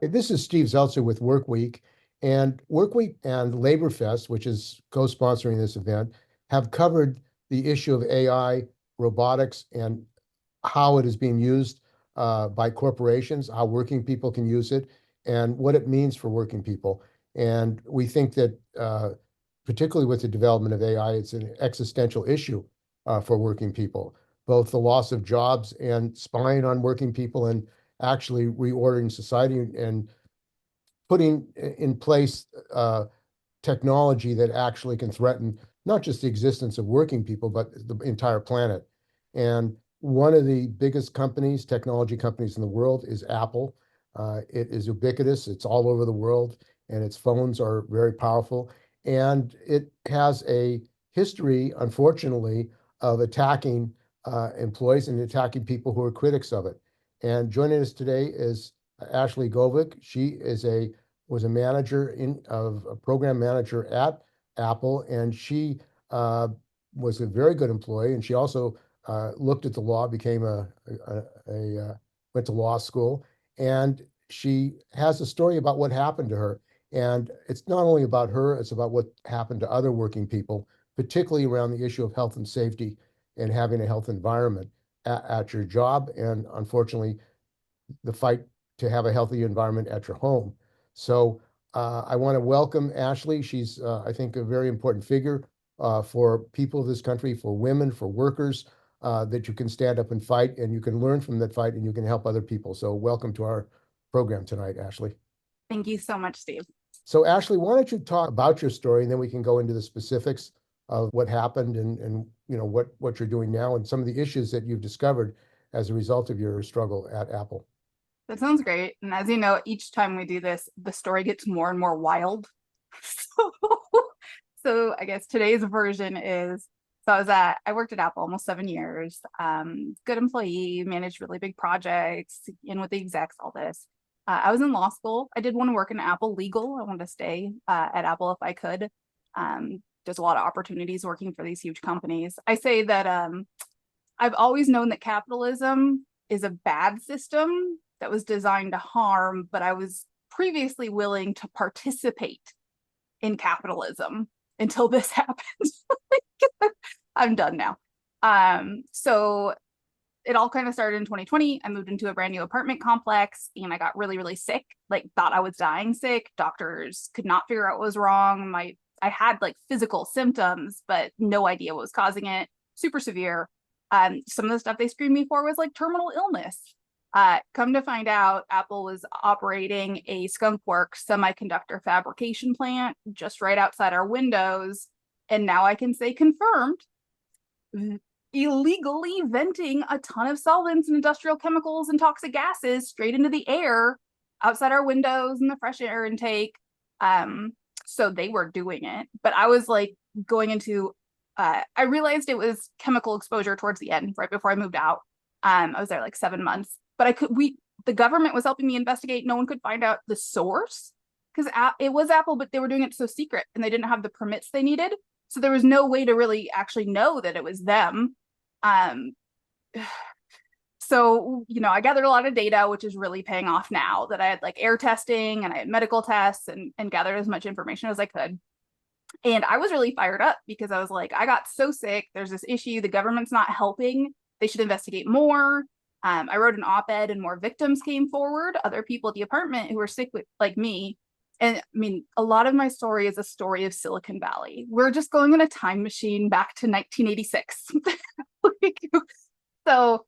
This is Steve Zeltzer with Workweek, and Workweek and LaborFest, which is co-sponsoring this event, have covered the issue of AI, robotics, and how it is being used by corporations, how working people can use it, and what it means for working people. And we think that, particularly with the development of AI, it's an existential issue for working people, both the loss of jobs and spying on working people and actually reordering society and putting in place technology that actually can threaten not just the existence of working people, but the entire planet. And one of the biggest companies, technology companies in the world is Apple. It is ubiquitous. It's all over the world, and its phones are very powerful. And it has a history, unfortunately, of attacking employees and attacking people who are critics of it. And joining us today is Ashley Govik. She was a manager of a program manager at Apple, and she was a very good employee. And she also looked at the law, became went to law school, and she has a story about what happened to her. And it's not only about her; it's about what happened to other working people, particularly around the issue of health and safety and having a health environment at your job, and unfortunately, the fight to have a healthy environment at your home. So I want to welcome Ashley. She's, I think, a very important figure for people of this country, for women, for workers, that you can stand up and fight, and you can learn from that fight, and you can help other people. So welcome to our program tonight, Ashley. Thank you so much, Steve. So Ashley, why don't you talk about your story, and then we can go into the specifics of what happened and what you're doing now and some of the issues that you've discovered as a result of your struggle at Apple. That sounds great. And as you know, each time we do this, the story gets more and more wild. So I guess today's version is, I worked at Apple almost 7 years. Good employee, managed really big projects, in with the execs, all this. I was in law school. I did want to work in Apple legal. I wanted to stay at Apple if I could. There's a lot of opportunities working for these huge companies. I say that I've always known that capitalism is a bad system that was designed to harm, but I was previously willing to participate in capitalism until this happened. I'm done now. So it all kind of started in 2020. I moved into a brand new apartment complex and I got really, really sick, like thought I was dying sick. Doctors could not figure out what was wrong. I had like physical symptoms, but no idea what was causing it. Super severe. Some of the stuff they screened me for was like terminal illness. Come to find out, Apple was operating a Skunk Works semiconductor fabrication plant just right outside our windows. And now I can say confirmed, illegally venting a ton of solvents and industrial chemicals and toxic gases straight into the air outside our windows and the fresh air intake. So they were doing it. But I was like going into, I realized it was chemical exposure towards the end, right before I moved out. I was there like 7 months. But the government was helping me investigate. No one could find out the source because it was Apple, but they were doing it so secret and they didn't have the permits they needed. So there was no way to really actually know that it was them. So, I gathered a lot of data, which is really paying off now that I had like air testing and I had medical tests and gathered as much information as I could. And I was really fired up because I was like, I got so sick. There's this issue. The government's not helping. They should investigate more. I wrote an op-ed and more victims came forward, other people at the apartment who were sick like me. And I mean, a lot of my story is a story of Silicon Valley. We're just going in a time machine back to 1986. So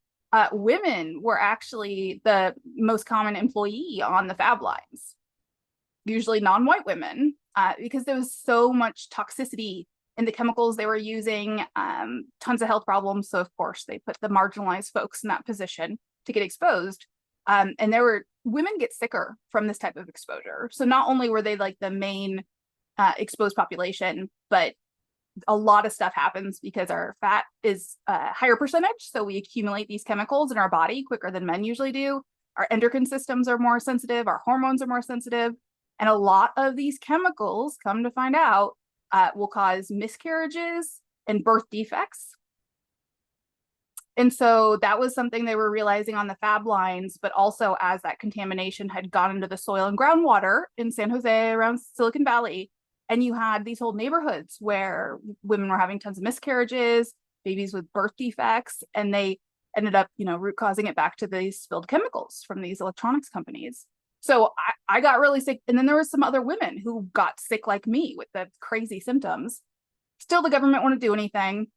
women were actually the most common employee on the fab lines, usually non-white women, because there was so much toxicity in the chemicals they were using, tons of health problems. So of course they put the marginalized folks in that position to get exposed. And women get sicker from this type of exposure. So not only were they like the main exposed population, but a lot of stuff happens because our fat is a higher percentage. So we accumulate these chemicals in our body quicker than men usually do. Our endocrine systems are more sensitive. Our hormones are more sensitive. And a lot of these chemicals, come to find out, will cause miscarriages and birth defects. And so that was something they were realizing on the fab lines, but also as that contamination had gone into the soil and groundwater in San Jose around Silicon Valley. And you had these whole neighborhoods where women were having tons of miscarriages, babies with birth defects, and they ended up, root causing it back to these spilled chemicals from these electronics companies. So I got really sick. And then there was some other women who got sick like me with the crazy symptoms. Still, the government wouldn't do anything.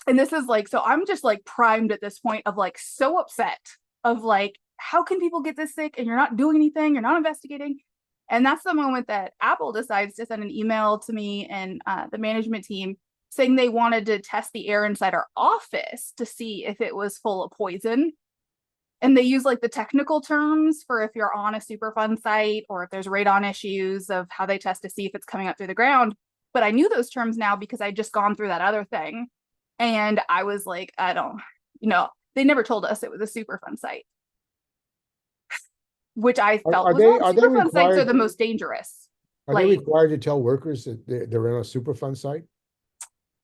And this is like, so I'm just like primed at this point of like so upset of like, how can people get this sick and you're not doing anything, you're not investigating? And that's the moment that Apple decides to send an email to me and the management team saying they wanted to test the air inside our office to see if it was full of poison. And they use like the technical terms for if you're on a Superfund site or if there's radon issues of how they test to see if it's coming up through the ground. But I knew those terms now because I'd just gone through that other thing. And I was like, I don't, they never told us it was a Superfund site, which I felt was wrong. Superfund sites are the most dangerous. Are they required to tell workers that they're in a Superfund site?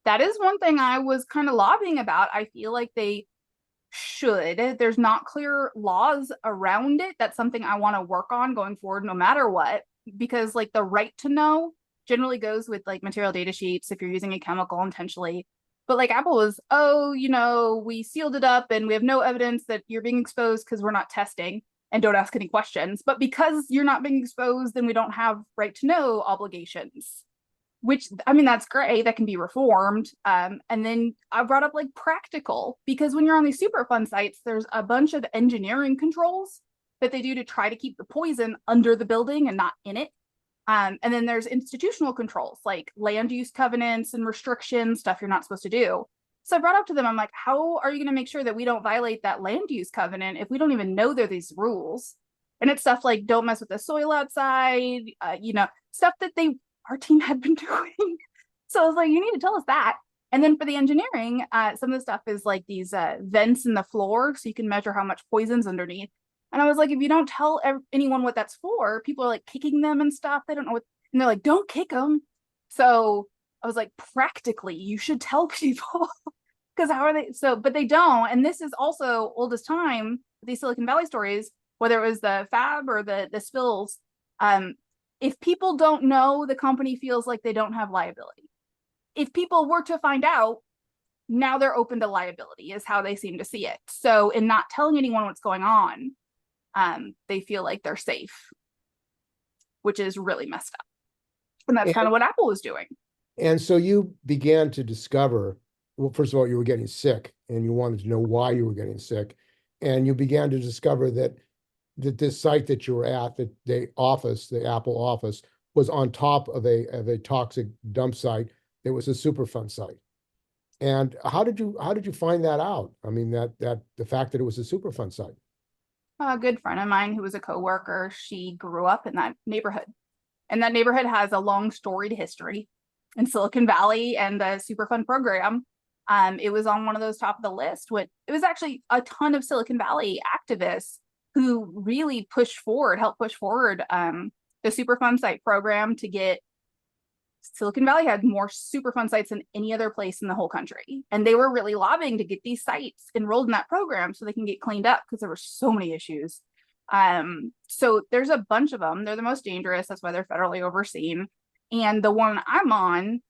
That is one thing I was kind of lobbying about. I feel like they should. There's not clear laws around it. That's something I want to work on going forward, no matter what, because like the right to know generally goes with like material data sheets if you're using a chemical intentionally. But like Apple was, we sealed it up and we have no evidence that you're being exposed because we're not testing and don't ask any questions. But because you're not being exposed, then we don't have right to know obligations, which, I mean, that's great. That can be reformed. And then I brought up like practical, because when you're on these Superfund sites, there's a bunch of engineering controls that they do to try to keep the poison under the building and not in it. And then there's institutional controls like land use covenants and restrictions, stuff you're not supposed to do. So I brought up to them, I'm like, how are you going to make sure that we don't violate that land use covenant if we don't even know there are these rules? And it's stuff like don't mess with the soil outside, stuff that our team had been doing. So I was like, you need to tell us that. And then for the engineering, some of the stuff is like these vents in the floor so you can measure how much poison's underneath. And I was like, if you don't tell anyone what that's for, people are like kicking them and stuff. They don't know what, and they're like, don't kick them. So I was like, practically, you should tell people because how are they? So, but they don't. And this is also old as time, these Silicon Valley stories, whether it was the FAB or the spills. If people don't know, the company feels like they don't have liability. If people were to find out, now they're open to liability is how they seem to see it. So in not telling anyone what's going on, they feel like they're safe, which is really messed up. And that's kind of what Apple was doing. And so you began to discover, well, first of all, you were getting sick and you wanted to know why you were getting sick. And you began to discover that this site that you were at, that the Apple office, was on top of a toxic dump site. It was a Superfund site. And how did you find that out? I mean, that the fact that it was a Superfund site. A good friend of mine who was a coworker, she grew up in that neighborhood. And that neighborhood has a long storied history in Silicon Valley and the Superfund program. It was on one of those top of the list. It was actually a ton of Silicon Valley activists who really helped push forward the Superfund site program to get Silicon Valley had more Superfund sites than any other place in the whole country. And they were really lobbying to get these sites enrolled in that program so they can get cleaned up because there were so many issues. So there's a bunch of them. They're the most dangerous. That's why they're federally overseen. And the one I'm on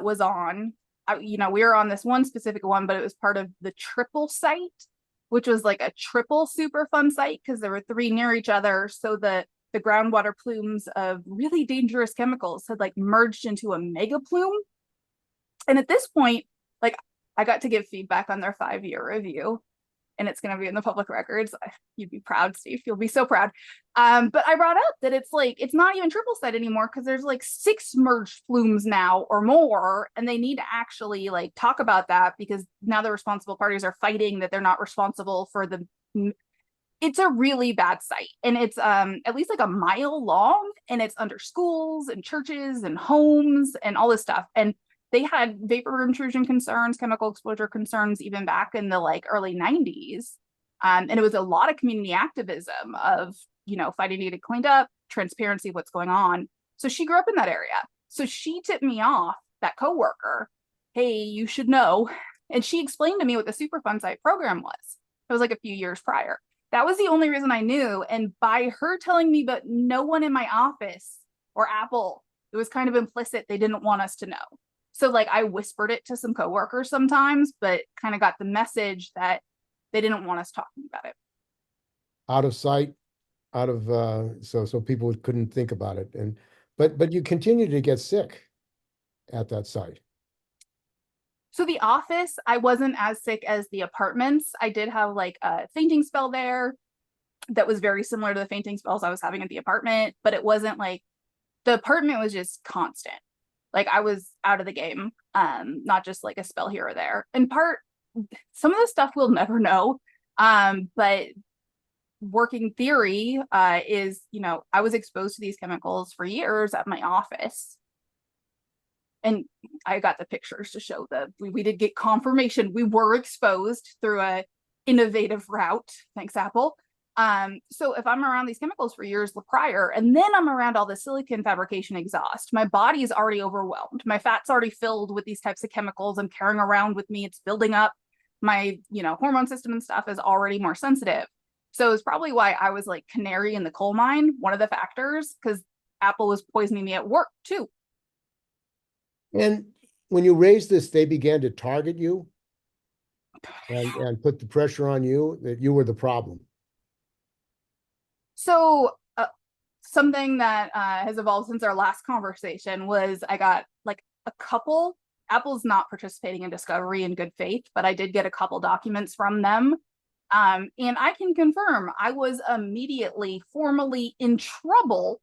was on, we were on this one specific one, but it was part of the triple site, which was like a triple Superfund site because there were 3 near each other. So the groundwater plumes of really dangerous chemicals had like merged into a mega plume. And at this point, like I got to give feedback on their 5-year review, and it's going to be in the public records. You'd be proud, Steve. You'll be so proud. But I brought up that it's not even triple site anymore because there's like 6 merged plumes now or more, and they need to actually like talk about that because now the responsible parties are fighting that they're not responsible for the. It's a really bad site, and it's at least like a mile long, and it's under schools and churches and homes and all this stuff. And they had vapor intrusion concerns, chemical exposure concerns, even back in the like early 90s. And it was a lot of community activism of, fighting to get it cleaned up, transparency of what's going on. So she grew up in that area. So she tipped me off, that coworker, hey, you should know And she explained to me what the Superfund site program was. It was like a few years prior. That was the only reason I knew. And by her telling me, but no one in my office or Apple, it was kind of implicit they didn't want us to know. So like I whispered it to some coworkers sometimes, but kind of got the message that they didn't want us talking about it. Out of sight, out of so people couldn't think about it. And but you continued to get sick at that site. So the office, I wasn't as sick as the apartments. I did have like a fainting spell there that was very similar to the fainting spells I was having at the apartment, but it wasn't like the apartment was just constant. Like I was out of the game, not just like a spell here or there. In part, some of the stuff we'll never know, but working theory is, you know, I was exposed to these chemicals for years at my office. And I got the pictures to show that we did get confirmation. We were exposed through a innovative route. Thanks, Apple. So if I'm around these chemicals for years prior, and then I'm around all the silicon fabrication exhaust, my body is already overwhelmed. My fat's already filled with these types of chemicals I'm carrying around with me. It's building up. My, you know, hormone system and stuff is already more sensitive. So it's probably why I was like canary in the coal mine, one of the factors, because Apple was poisoning me at work too. And when you raised this, they began to target you and put the pressure on you that you were the problem. So something that has evolved since our last conversation was I got like a couple, Apple's not participating in discovery in good faith, but I did get a couple documents from them. And I can confirm I was immediately formally in trouble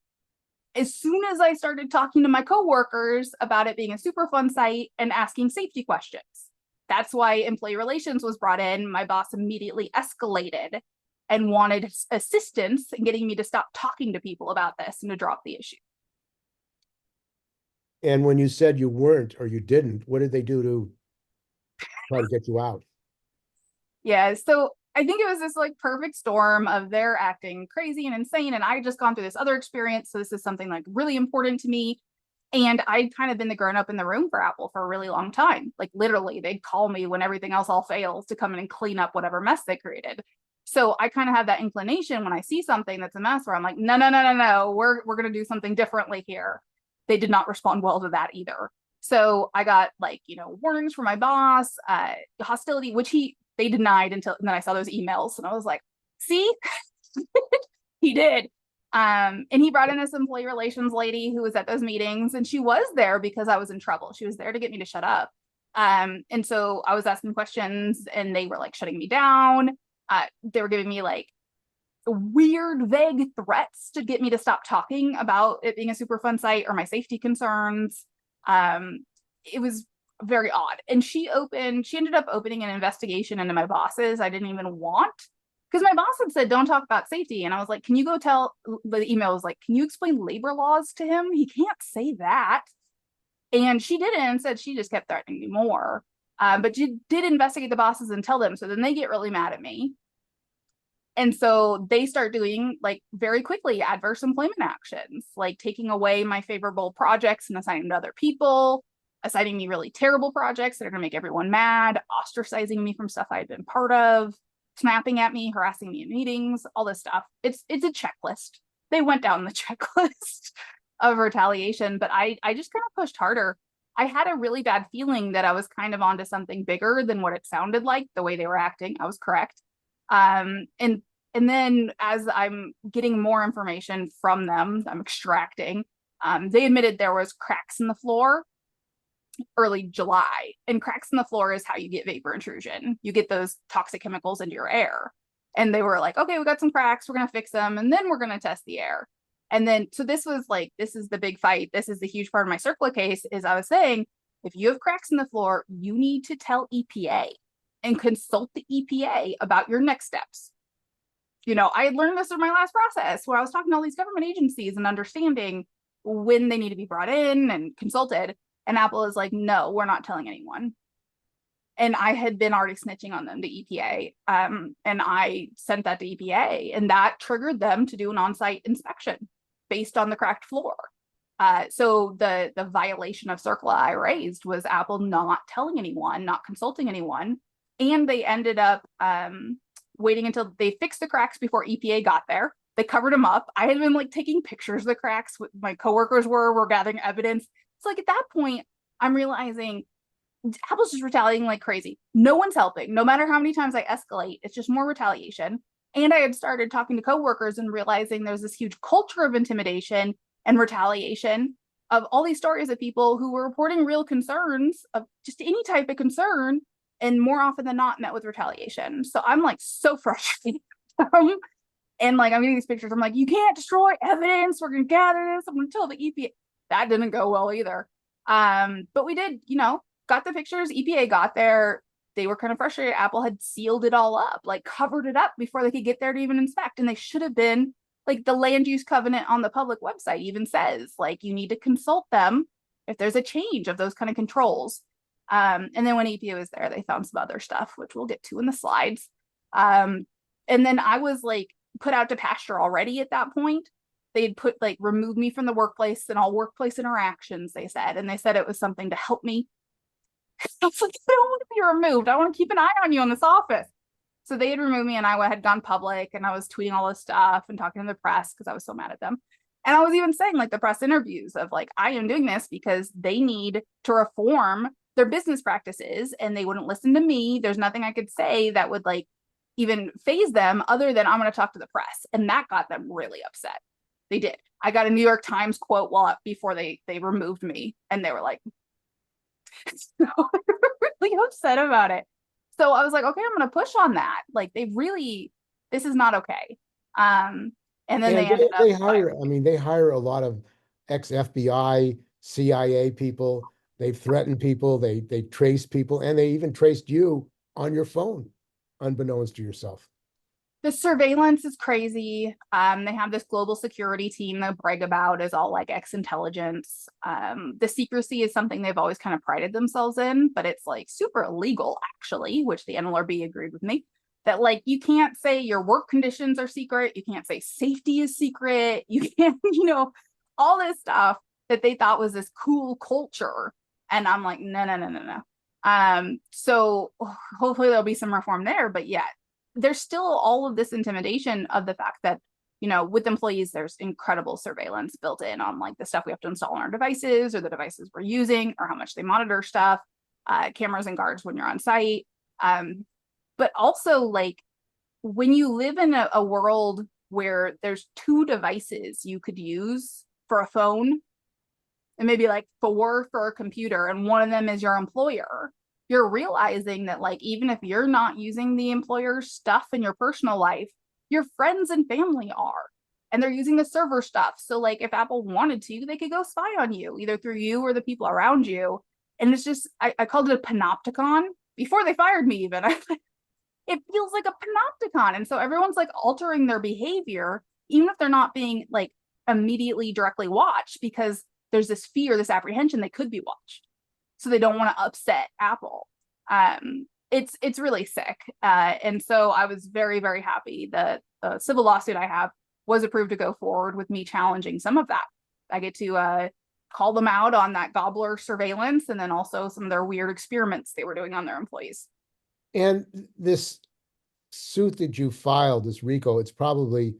as soon as I started talking to my coworkers about it being a Superfund site and asking safety questions. That's why employee relations was brought in. My boss immediately escalated and wanted assistance in getting me to stop talking to people about this and to drop the issue. And when you said you weren't or you didn't, what did they do to try to get you out? Yeah, so I think it was this like perfect storm of their acting crazy and insane. And I had just gone through this other experience. So this is something like really important to me. And I'd kind of been the grown up in the room for Apple for a really long time. Like literally, they'd call me when everything else all fails to come in and clean up whatever mess they created. So I kind of have that inclination when I see something that's a mess where I'm like, no, we're going to do something differently here. They did not respond well to that either. So I got like, you know, warnings from my boss, hostility, which they denied until then I saw those emails and I was like, see, he did. And he brought in this employee relations lady who was at those meetings, and she was there because I was in trouble. She was there to get me to shut up. And so I was asking questions and they were like shutting me down. They were giving me like weird, vague threats to get me to stop talking about it being a Superfund site or my safety concerns. It was very odd. And she ended up opening an investigation into my bosses I didn't even want, because my boss had said, don't talk about safety. And I was like, can you go tell, the email was like, can you explain labor laws to him? He can't say that. And she didn't, and said she just kept threatening me more. But she did investigate the bosses and tell them. So then they get really mad at me. And so they start doing like very quickly adverse employment actions, like taking away my favorable projects and assigning them to other people, assigning me really terrible projects that are going to make everyone mad, ostracizing me from stuff I had been part of, snapping at me, harassing me in meetings, all this stuff. It's a checklist. They went down the checklist of retaliation, but I just kind of pushed harder. I had a really bad feeling that I was kind of onto something bigger than what it sounded like, the way they were acting. I was correct. And then as I'm getting more information from them, I'm extracting, they admitted there was cracks in the floor early July, and cracks in the floor is how you get vapor intrusion. You get those toxic chemicals into your air. And they were like, okay, we got some cracks, we're going to fix them, and then we're going to test the air. And then, so this was like, this is the big fight. This is the huge part of my CERCLA case, is I was saying, if you have cracks in the floor, you need to tell EPA and consult the EPA about your next steps. You know, I had learned this in my last process where I was talking to all these government agencies and understanding when they need to be brought in and consulted. And Apple is like, no, we're not telling anyone. And I had been already snitching on them to EPA. And I sent that to EPA, and that triggered them to do an on-site inspection based on the cracked floor. So the violation of CERCLA I raised was Apple not telling anyone, not consulting anyone, and they ended up waiting until they fixed the cracks before EPA got there. They covered them up. I had been like taking pictures of the cracks. My coworkers were gathering evidence. It's like at that point, I'm realizing Apple's just retaliating like crazy. No one's helping. No matter how many times I escalate, it's just more retaliation. And I had started talking to coworkers and realizing there's this huge culture of intimidation and retaliation of all these stories of people who were reporting real concerns of just any type of concern, and more often than not met with retaliation. So I'm like so frustrated. And like I'm getting these pictures. I'm like, you can't destroy evidence. We're gonna gather this. I'm gonna tell the EPA. That didn't go well either. But we did, got the pictures. EPA got there. They were kind of frustrated. Apple had sealed it all up, like covered it up before they could get there to even inspect. And they should have been, like, the land use covenant on the public website even says, like, you need to consult them if there's a change of those kind of controls. And then when EPA was there, they found some other stuff, which we'll get to in the slides. And then I was like put out to pasture already at that point. They'd remove me from the workplace and all workplace interactions, they said. And they said it was something to help me. I was like, I don't want to be removed. I want to keep an eye on you in this office. So they had removed me, and I had gone public, and I was tweeting all this stuff and talking to the press because I was so mad at them. And I was even saying, like, the press interviews of like, I am doing this because they need to reform their business practices, and they wouldn't listen to me. There's nothing I could say that would like even phase them other than I'm going to talk to the press. And that got them really upset. They did. I got a New York Times quote before they removed me, and they were like, so really upset about it. So I was like, okay, I'm going to push on that. Like, this is not okay. And then they ended up. They hire a lot of ex-FBI, CIA people. They've threatened people. They trace people, and they even traced you on your phone, unbeknownst to yourself. The surveillance is crazy. They have this global security team they brag about is all like ex-intelligence. The secrecy is something they've always kind of prided themselves in, but it's like super illegal, actually, which the NLRB agreed with me. That like you can't say your work conditions are secret. You can't say safety is secret. You can't, all this stuff that they thought was this cool culture. And I'm like, no. So hopefully there'll be some reform there, but yeah, there's still all of this intimidation of the fact that, with employees, there's incredible surveillance built in on like the stuff we have to install on our devices or the devices we're using or how much they monitor stuff, cameras and guards when you're on site. But also like when you live in a world where there's 2 devices you could use for a phone and maybe like 4 for a computer, and one of them is your employer, you're realizing that like even if you're not using the employer's stuff in your personal life, your friends and family are, and they're using the server stuff. So like if Apple wanted to, they could go spy on you either through you or the people around you. And it's just I called it a panopticon before they fired me even. It feels like a panopticon, and so everyone's like altering their behavior even if they're not being like immediately directly watched, because there's this fear, this apprehension they could be watched. So they don't want to upset Apple. It's really sick. And so I was very, very happy that the civil lawsuit I have was approved to go forward with me challenging some of that. I get to call them out on that gobbler surveillance, and then also some of their weird experiments they were doing on their employees. And this suit that you filed, this Rico, it's probably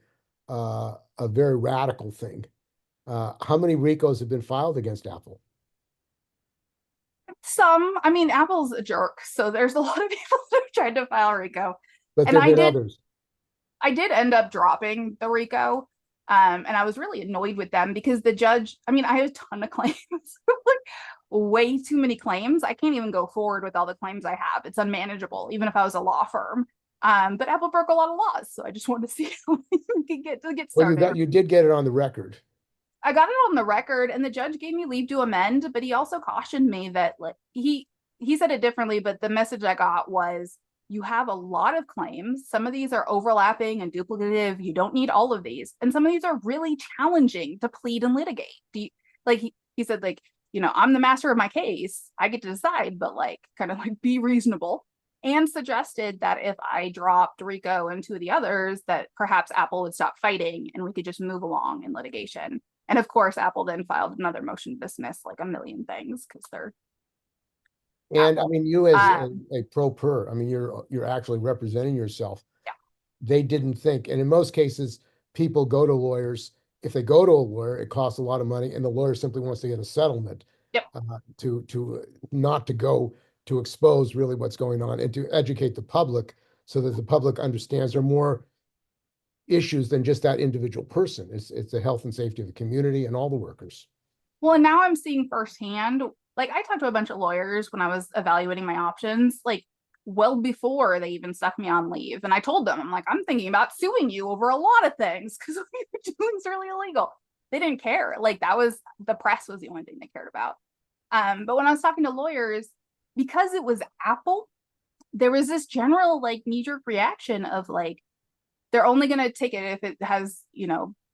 a very radical thing. How many Ricos have been filed against Apple? Some. I mean, Apple's a jerk, so there's a lot of people that have tried to file Rico. But there have been others. I did end up dropping the Rico, and I was really annoyed with them because the judge, I had a ton of claims, like way too many claims. I can't even go forward with all the claims I have. It's unmanageable, even if I was a law firm. But Apple broke a lot of laws, so I just wanted to see how we could get started. Well, you did get it on the record. I got it on the record, and the judge gave me leave to amend, but he also cautioned me that like he said it differently, but the message I got was, you have a lot of claims. Some of these are overlapping and duplicative. You don't need all of these. And some of these are really challenging to plead and litigate. He said, like, I'm the master of my case. I get to decide, but like kind of like be reasonable. And suggested that if I dropped Rico and 2 of the others, that perhaps Apple would stop fighting and we could just move along in litigation. And of course, Apple then filed another motion to dismiss like a million things because they're And I Apple. mean, you as Um, a pro per, I mean, you're actually representing yourself. yeah. They didn't think, and in most cases, people go to lawyers. If they go to a lawyer, it costs a lot of money, and the lawyer simply wants to get a settlement, Yep. to not to go to expose really what's going on and to educate the public so that the public understands there are more issues than just that individual person. It's the health and safety of the community and all the workers. Well, and now I'm seeing firsthand, like I talked to a bunch of lawyers when I was evaluating my options, like well before they even stuck me on leave. And I told them, I'm like, I'm thinking about suing you over a lot of things because what you're doing is really illegal. They didn't care. Like that was the press was the only thing they cared about. But when I was talking to lawyers, because it was Apple, there was this general like knee-jerk reaction of like, they're only going to take it if it has,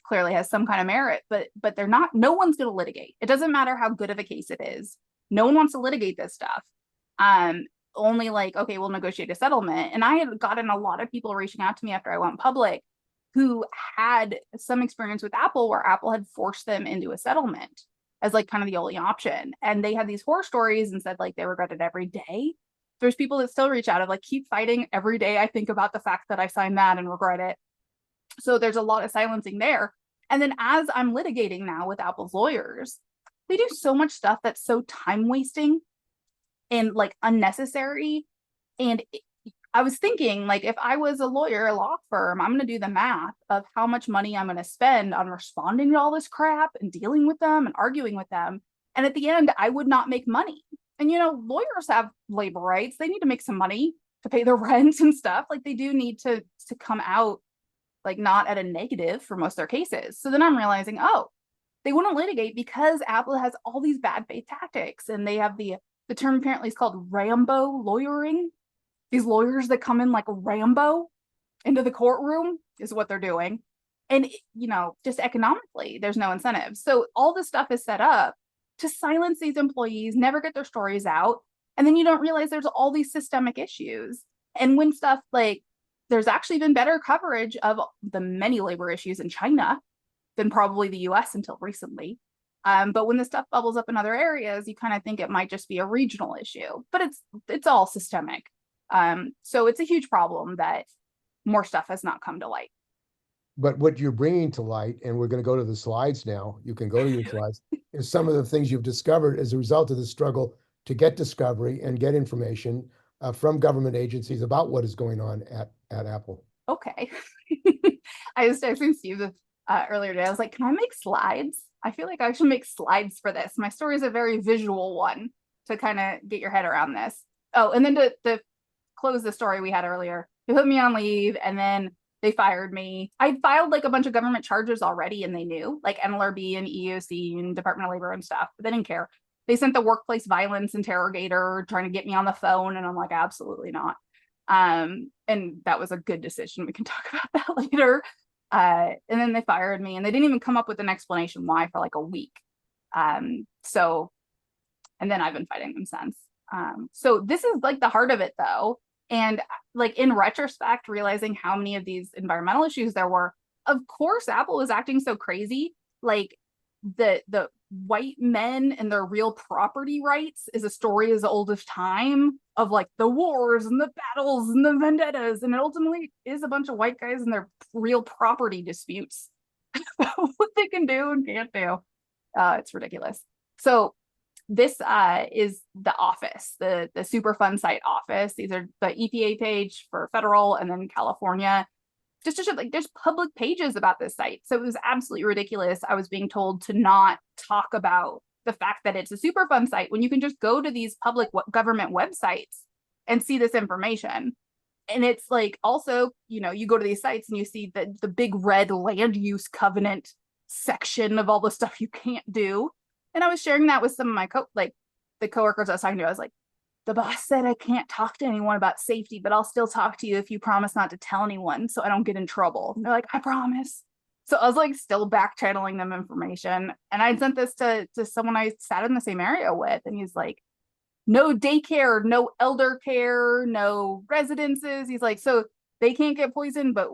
clearly has some kind of merit, but they're not, no one's going to litigate. It doesn't matter how good of a case it is. No one wants to litigate this stuff. Only like, okay, we'll negotiate a settlement. And I had gotten a lot of people reaching out to me after I went public who had some experience with Apple where Apple had forced them into a settlement as like kind of the only option. And they had these horror stories and said like they regret it every day. There's people that still reach out of like, keep fighting every day. I think about the fact that I signed that and regret it. So there's a lot of silencing there. And then as I'm litigating now with Apple's lawyers, they do so much stuff that's so time wasting and like unnecessary. And I was thinking like, if I was a lawyer, a law firm, I'm going to do the math of how much money I'm going to spend on responding to all this crap and dealing with them and arguing with them. And at the end, I would not make money. And, lawyers have labor rights. They need to make some money to pay their rent and stuff. Like they do need to come out like not at a negative for most of their cases. So then I'm realizing, oh, they wouldn't litigate because Apple has all these bad faith tactics. And they have the term apparently is called Rambo lawyering. These lawyers that come in like Rambo into the courtroom is what they're doing. And, just economically, there's no incentive. So all this stuff is set up to silence these employees, never get their stories out. And then you don't realize there's all these systemic issues. And when stuff like, there's actually been better coverage of the many labor issues in China than probably the US until recently. But when the stuff bubbles up in other areas, you kind of think it might just be a regional issue, but it's all systemic. So it's a huge problem that more stuff has not come to light. But what you're bringing to light, and we're going to go to the slides now, you can go to your slides, is some of the things you've discovered as a result of the struggle to get discovery and get information from government agencies about what is going on at Apple. Okay. I was texting Steve earlier today. I was like, can I make slides? I feel like I should make slides for this. My story is a very visual one to kind of get your head around this. Oh, and then to close the story we had earlier, they put me on leave and then they fired me. I filed like a bunch of government charges already and they knew, like NLRB and EEOC and Department of Labor and stuff, but they didn't care. They sent the workplace violence interrogator trying to get me on the phone and I'm like, absolutely not. And that was a good decision. We can talk about that later. And then they fired me and they didn't even come up with an explanation why for like a week. And then I've been fighting them since. So this is like the heart of it though. And like in retrospect, realizing how many of these environmental issues there were, of course, Apple was acting so crazy. Like the white men and their real property rights is a story as old as time of like the wars and the battles and the vendettas. And it ultimately is a bunch of white guys and their real property disputes, what they can do and can't do. It's ridiculous. So this is the office, the Superfund site office. These are the EPA page for federal and then California. Just to show, like, there's public pages about this site. So it was absolutely ridiculous. I was being told to not talk about the fact that it's a Superfund site when you can just go to these public government websites and see this information. And it's like also, you go to these sites and you see the big red land use covenant section of all the stuff you can't do. And I was sharing that with some of my the coworkers I was talking to. I was like, the boss said I can't talk to anyone about safety, but I'll still talk to you if you promise not to tell anyone so I don't get in trouble. And they're like, I promise. So I was like still back channeling them information. And I sent this to someone I sat in the same area with. And he's like, no daycare, no elder care, no residences. He's like, so they can't get poisoned, but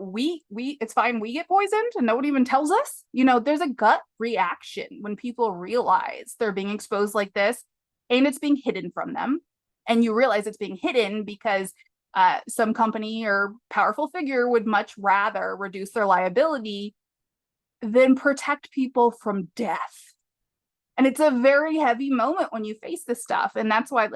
it's fine. We get poisoned and no one even tells us. There's a gut reaction when people realize they're being exposed like this and it's being hidden from them. And you realize it's being hidden because some company or powerful figure would much rather reduce their liability than protect people from death. And it's a very heavy moment when you face this stuff. And that's why,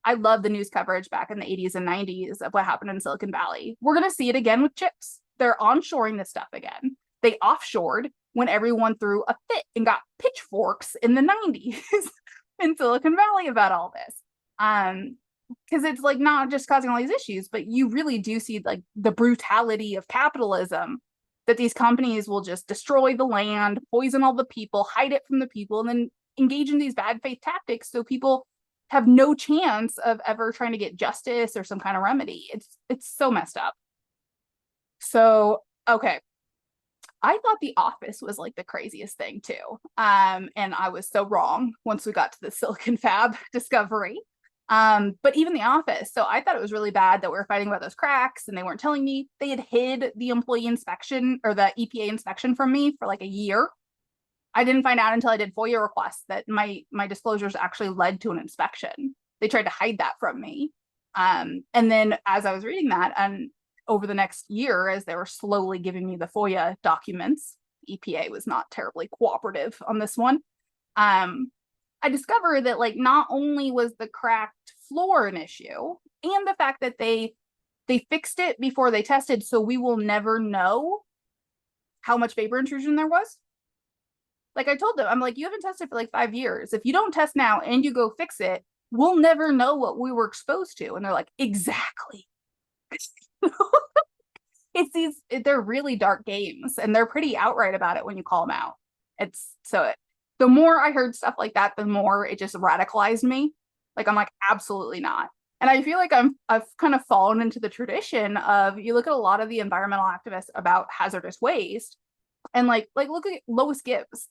I love the news coverage back in the 80s and 90s of what happened in Silicon Valley. We're going to see it again with chips. They're onshoring this stuff again. They offshored when everyone threw a fit and got pitchforks in the 90s in Silicon Valley about all this. Because it's not just causing all these issues, but you really do see the brutality of capitalism, that these companies will just destroy the land, poison all the people, hide it from the people, and then engage in these bad faith tactics so people have no chance of ever trying to get justice or some kind of remedy. It's so messed up. So, okay. I thought The Office was the craziest thing too. And I was so wrong once we got to the Silicon Fab discovery. But even The Office. So I thought it was really bad that we were fighting about those cracks and they weren't telling me. They had hid the employee inspection or the EPA inspection from me for a year. I didn't find out until I did FOIA requests that my disclosures actually led to an inspection. They tried to hide that from me. And then as I was reading that, and over the next year, as they were slowly giving me the FOIA documents, EPA was not terribly cooperative on this one. I discovered that not only was the cracked floor an issue, and the fact that they fixed it before they tested, so we will never know how much vapor intrusion there was. I told them, I'm you haven't tested for 5 years. If you don't test now and you go fix it, we'll never know what we were exposed to. And they're like, exactly. They're really dark games, and they're pretty outright about it when you call them out. The more I heard stuff like that, the more it just radicalized me. I'm absolutely not. And I feel I've kind of fallen into the tradition of, you look at a lot of the environmental activists about hazardous waste, and look at Lois Gibbs.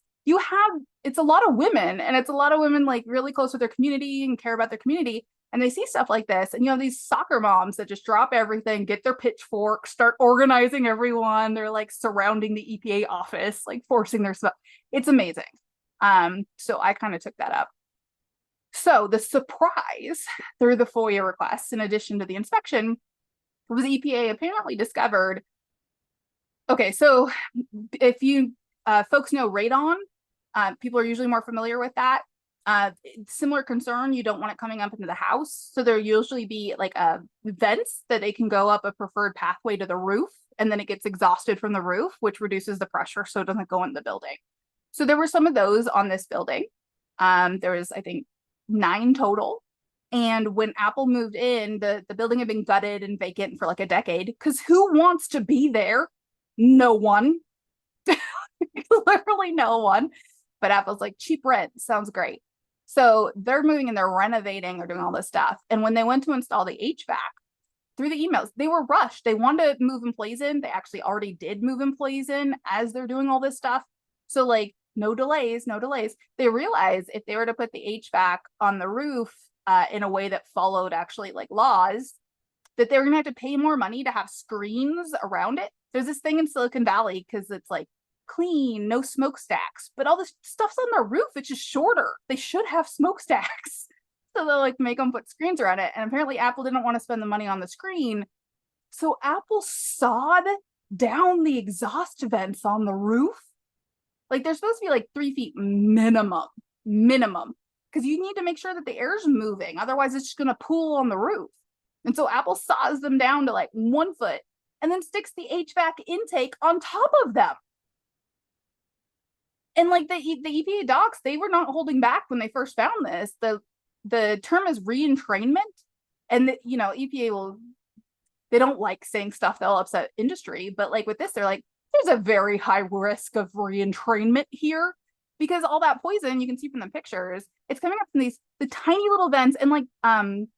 It's a lot of women, and it's a lot of women really close with their community and care about their community. And they see stuff like this, and you have these soccer moms that just drop everything, get their pitchforks, start organizing everyone. They're surrounding the EPA office, forcing their stuff. It's amazing. So I kind of took that up. So the surprise through the FOIA requests, in addition to the inspection, was EPA apparently discovered. Okay, so if you folks know radon, people are usually more familiar with that. Similar concern, you don't want it coming up into the house. So there usually be vents that they can go up a preferred pathway to the roof, and then it gets exhausted from the roof, which reduces the pressure so it doesn't go in the building. So there were some of those on this building. There was, I think, 9 total. And when Apple moved in, the building had been gutted and vacant for a decade, because who wants to be there? No one. Literally no one. But Apple's cheap rent sounds great. So they're moving and they're renovating, they're doing all this stuff. And when they went to install the HVAC, through the emails, they were rushed. They wanted to move employees in. They actually already did move employees in as they're doing all this stuff. So no delays. They realized if they were to put the HVAC on the roof in a way that followed actually laws, that they were gonna have to pay more money to have screens around it. There's this thing in Silicon Valley, because it's clean, no smokestacks, but all this stuff's on the roof. It's just shorter. They should have smokestacks. So they'll make them put screens around it. And apparently Apple didn't want to spend the money on the screen. So Apple sawed down the exhaust vents on the roof. They're supposed to be 3 feet minimum, because you need to make sure that the air's moving. Otherwise it's just going to pool on the roof. And so Apple saws them down to 1 foot and then sticks the HVAC intake on top of them. And the EPA docs, they were not holding back when they first found this. The term is reentrainment, and EPA they don't like saying stuff that'll upset industry, but with this, they're there's a very high risk of reentrainment here, because all that poison, you can see from the pictures, it's coming up from the tiny little vents, and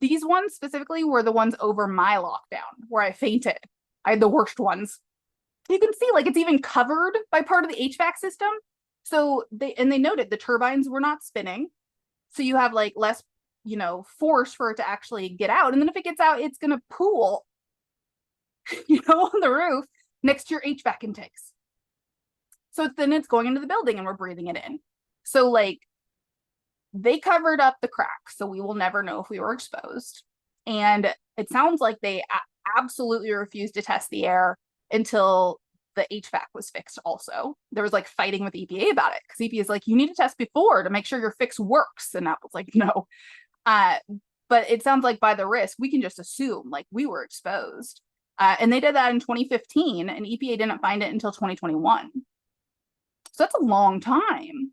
these ones specifically were the ones over my lockdown where I fainted. I had the worst ones. You can see it's even covered by part of the HVAC system. So they noted the turbines were not spinning. So you have less, force for it to actually get out. And then if it gets out, it's going to pool. on the roof next to your HVAC intakes. So then it's going into the building and we're breathing it in. So like they covered up the cracks, so we will never know if we were exposed. And it sounds like they absolutely refused to test the air until the HVAC was fixed also. There was like fighting with EPA about it because EPA is like, you need to test before to make sure your fix works. And Apple's like, no. But it sounds like by the risk, we can just assume like we were exposed. And they did that in 2015 and EPA didn't find it until 2021. So that's a long time.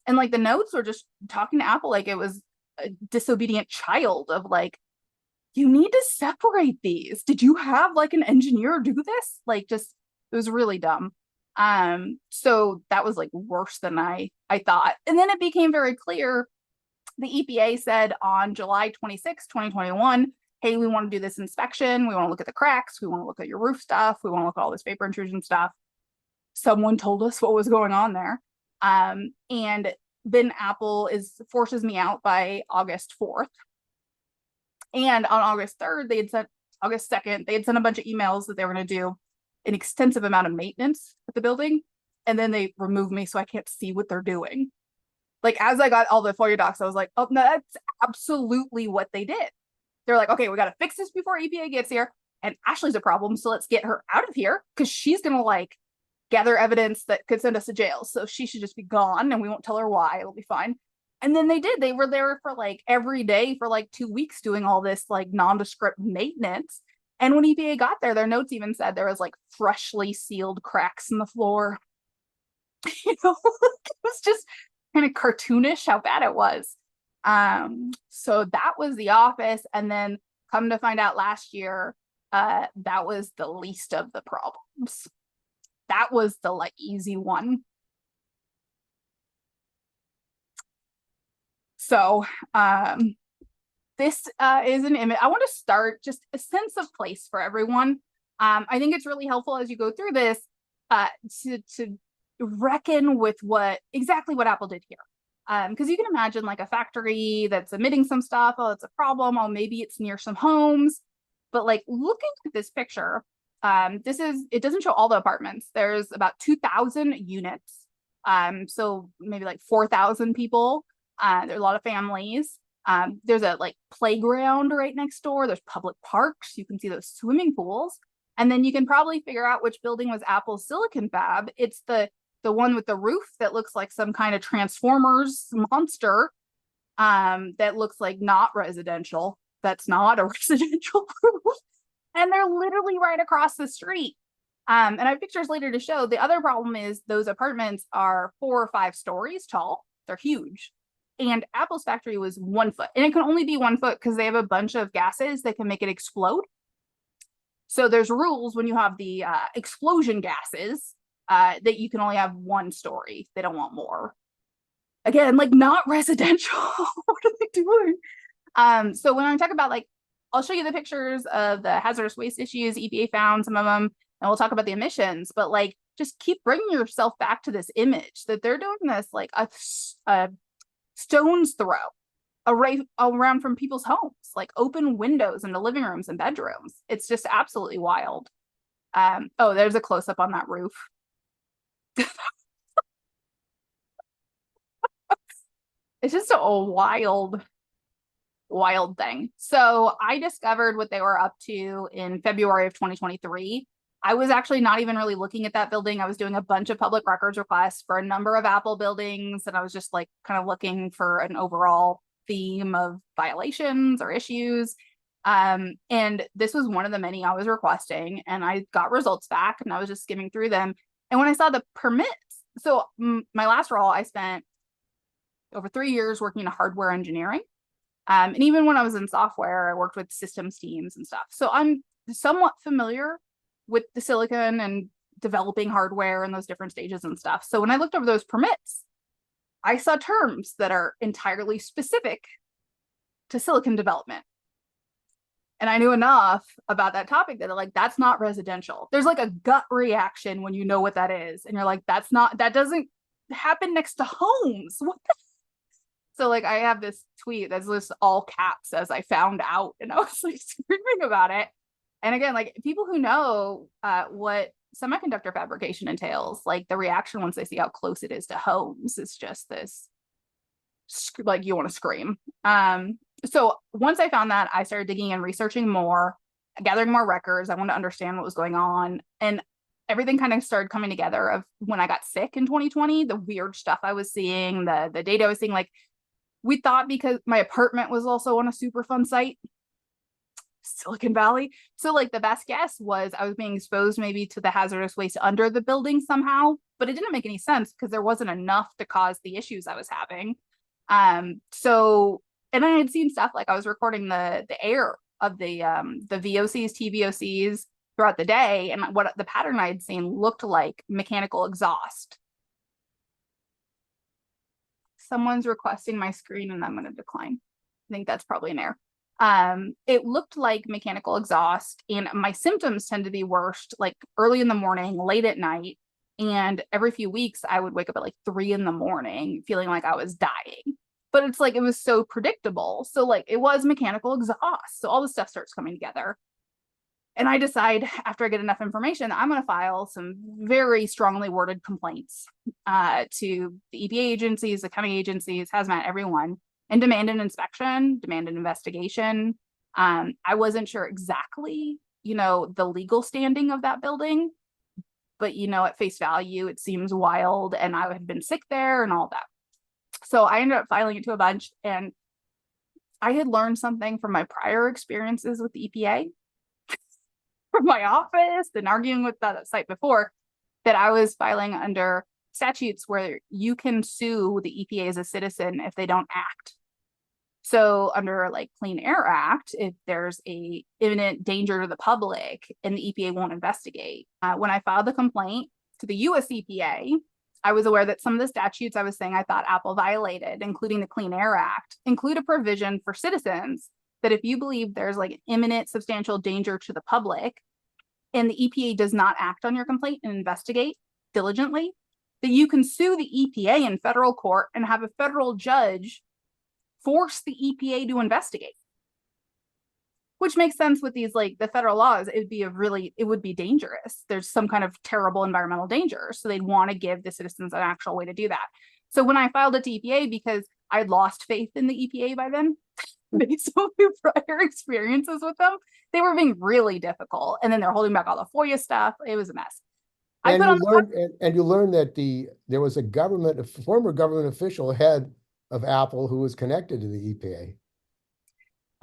And like the notes were just talking to Apple like it was a disobedient child of like, you need to separate these. Did you have like an engineer do this? Like just, it was really dumb. So that was like worse than I thought. And then it became very clear. The EPA said on July 26, 2021, hey, we want to do this inspection. We want to look at the cracks. We want to look at your roof stuff. We want to look at all this vapor intrusion stuff. Someone told us what was going on there. And then Apple forces me out by August 4th. And on August 3rd, August 2nd, they had sent a bunch of emails that they were going to do an extensive amount of maintenance at the building. And then they removed me so I can't see what they're doing. Like as I got all the FOIA docs, I was like, oh, no, that's absolutely what they did. They're like, okay, we got to fix this before EPA gets here. And Ashley's a problem. So let's get her out of here because she's going to like gather evidence that could send us to jail. So she should just be gone and we won't tell her why. It'll be fine. And then they did. They were there for like every day for like 2 weeks doing all this like nondescript maintenance. And when EPA got there, their notes even said there was like freshly sealed cracks in the floor. It was just kind of cartoonish how bad it was. So that was the office. And then come to find out last year, that was the least of the problems. That was the like easy one. So this is an image. I want to start just a sense of place for everyone. I think it's really helpful as you go through this to reckon with exactly what Apple did here. Because you can imagine like a factory that's emitting some stuff. Oh, it's a problem. Oh, maybe it's near some homes. But like looking at this picture, it doesn't show all the apartments. There's about 2,000 units. So maybe like 4,000 people. There's a lot of families. There's a like playground right next door. There's public parks. You can see those swimming pools. And then you can probably figure out which building was Apple's silicon fab. It's the one with the roof that looks like some kind of Transformers monster that looks like not residential. That's not a residential roof. And they're literally right across the street. And I have pictures later to show. The other problem is those apartments are 4 or 5 stories tall. They're huge. And Apple's factory was 1 foot. And it can only be 1 foot because they have a bunch of gases that can make it explode. So there's rules when you have the explosion gases that you can only have 1 story. They don't want more. Again, like not residential. What are they doing? So when I talk about like, I'll show you the pictures of the hazardous waste issues. EPA found some of them, and we'll talk about the emissions. But like, just keep bringing yourself back to this image that they're doing this like a stone's throw around from people's homes, like open windows into living rooms and bedrooms. It's just absolutely wild. Oh, there's a close up on that roof. It's just a wild thing. So I discovered what they were up to in February of 2023. I was actually not even really looking at that building. I was doing a bunch of public records requests for a number of Apple buildings. And I was just like kind of looking for an overall theme of violations or issues. And this was one of the many I was requesting. And I got results back and I was just skimming through them. And when I saw the permits, so my last role, I spent over 3 years working in hardware engineering. And even when I was in software, I worked with systems teams and stuff. So I'm somewhat familiar with the silicon and developing hardware and those different stages and stuff. So when I looked over those permits, I saw terms that are entirely specific to silicon development. And I knew enough about that topic that like, that's not residential. There's like a gut reaction when you know what that is. And you're like, that doesn't happen next to homes. What the? So like I have this tweet that's just all caps as I found out, and I was like screaming about it. And again, like people who know what semiconductor fabrication entails, like the reaction once they see how close it is to homes is just this, like you want to scream. So once I found that, I started digging and researching more, gathering more records. I wanted to understand what was going on. And everything kind of started coming together of when I got sick in 2020, the weird stuff I was seeing, the data I was seeing. Like we thought because my apartment was also on a Superfund site, Silicon Valley. So like the best guess was I was being exposed maybe to the hazardous waste under the building somehow, but it didn't make any sense because there wasn't enough to cause the issues I was having. So, and I had seen stuff like I was recording the air of the VOCs, TVOCs throughout the day, and what the pattern I had seen looked like mechanical exhaust. Someone's requesting my screen and I'm going to decline. I think that's probably an error. It looked like mechanical exhaust, and my symptoms tend to be worst like early in the morning, late at night, and every few weeks I would wake up at like 3 a.m. feeling like I was dying. But it's like it was so predictable. So like it was mechanical exhaust. So all the stuff starts coming together. And I decide after I get enough information, I'm going to file some very strongly worded complaints to the EPA agencies, the county agencies, hazmat, everyone, and demand an inspection, demand an investigation. I wasn't sure exactly, the legal standing of that building, but, at face value, it seems wild. And I had been sick there and all that. So I ended up filing it to a bunch, and I had learned something from my prior experiences with the EPA from my office and arguing with that site before, that I was filing under statutes where you can sue the EPA as a citizen if they don't act. So under like Clean Air Act, if there's a imminent danger to the public and the EPA won't investigate. When I filed the complaint to the US EPA, I was aware that some of the statutes I was saying I thought Apple violated, including the Clean Air Act, include a provision for citizens that if you believe there's like imminent substantial danger to the public and the EPA does not act on your complaint and investigate diligently, that you can sue the EPA in federal court and have a federal judge force the EPA to investigate. Which makes sense with these, like the federal laws, it would be dangerous. There's some kind of terrible environmental danger. So they'd want to give the citizens an actual way to do that. So when I filed it to EPA, because I'd lost faith in the EPA by then, based on my prior experiences with them, they were being really difficult. And then they're holding back all the FOIA stuff. It was a mess. And you learned that there was a former government official head of Apple who was connected to the EPA.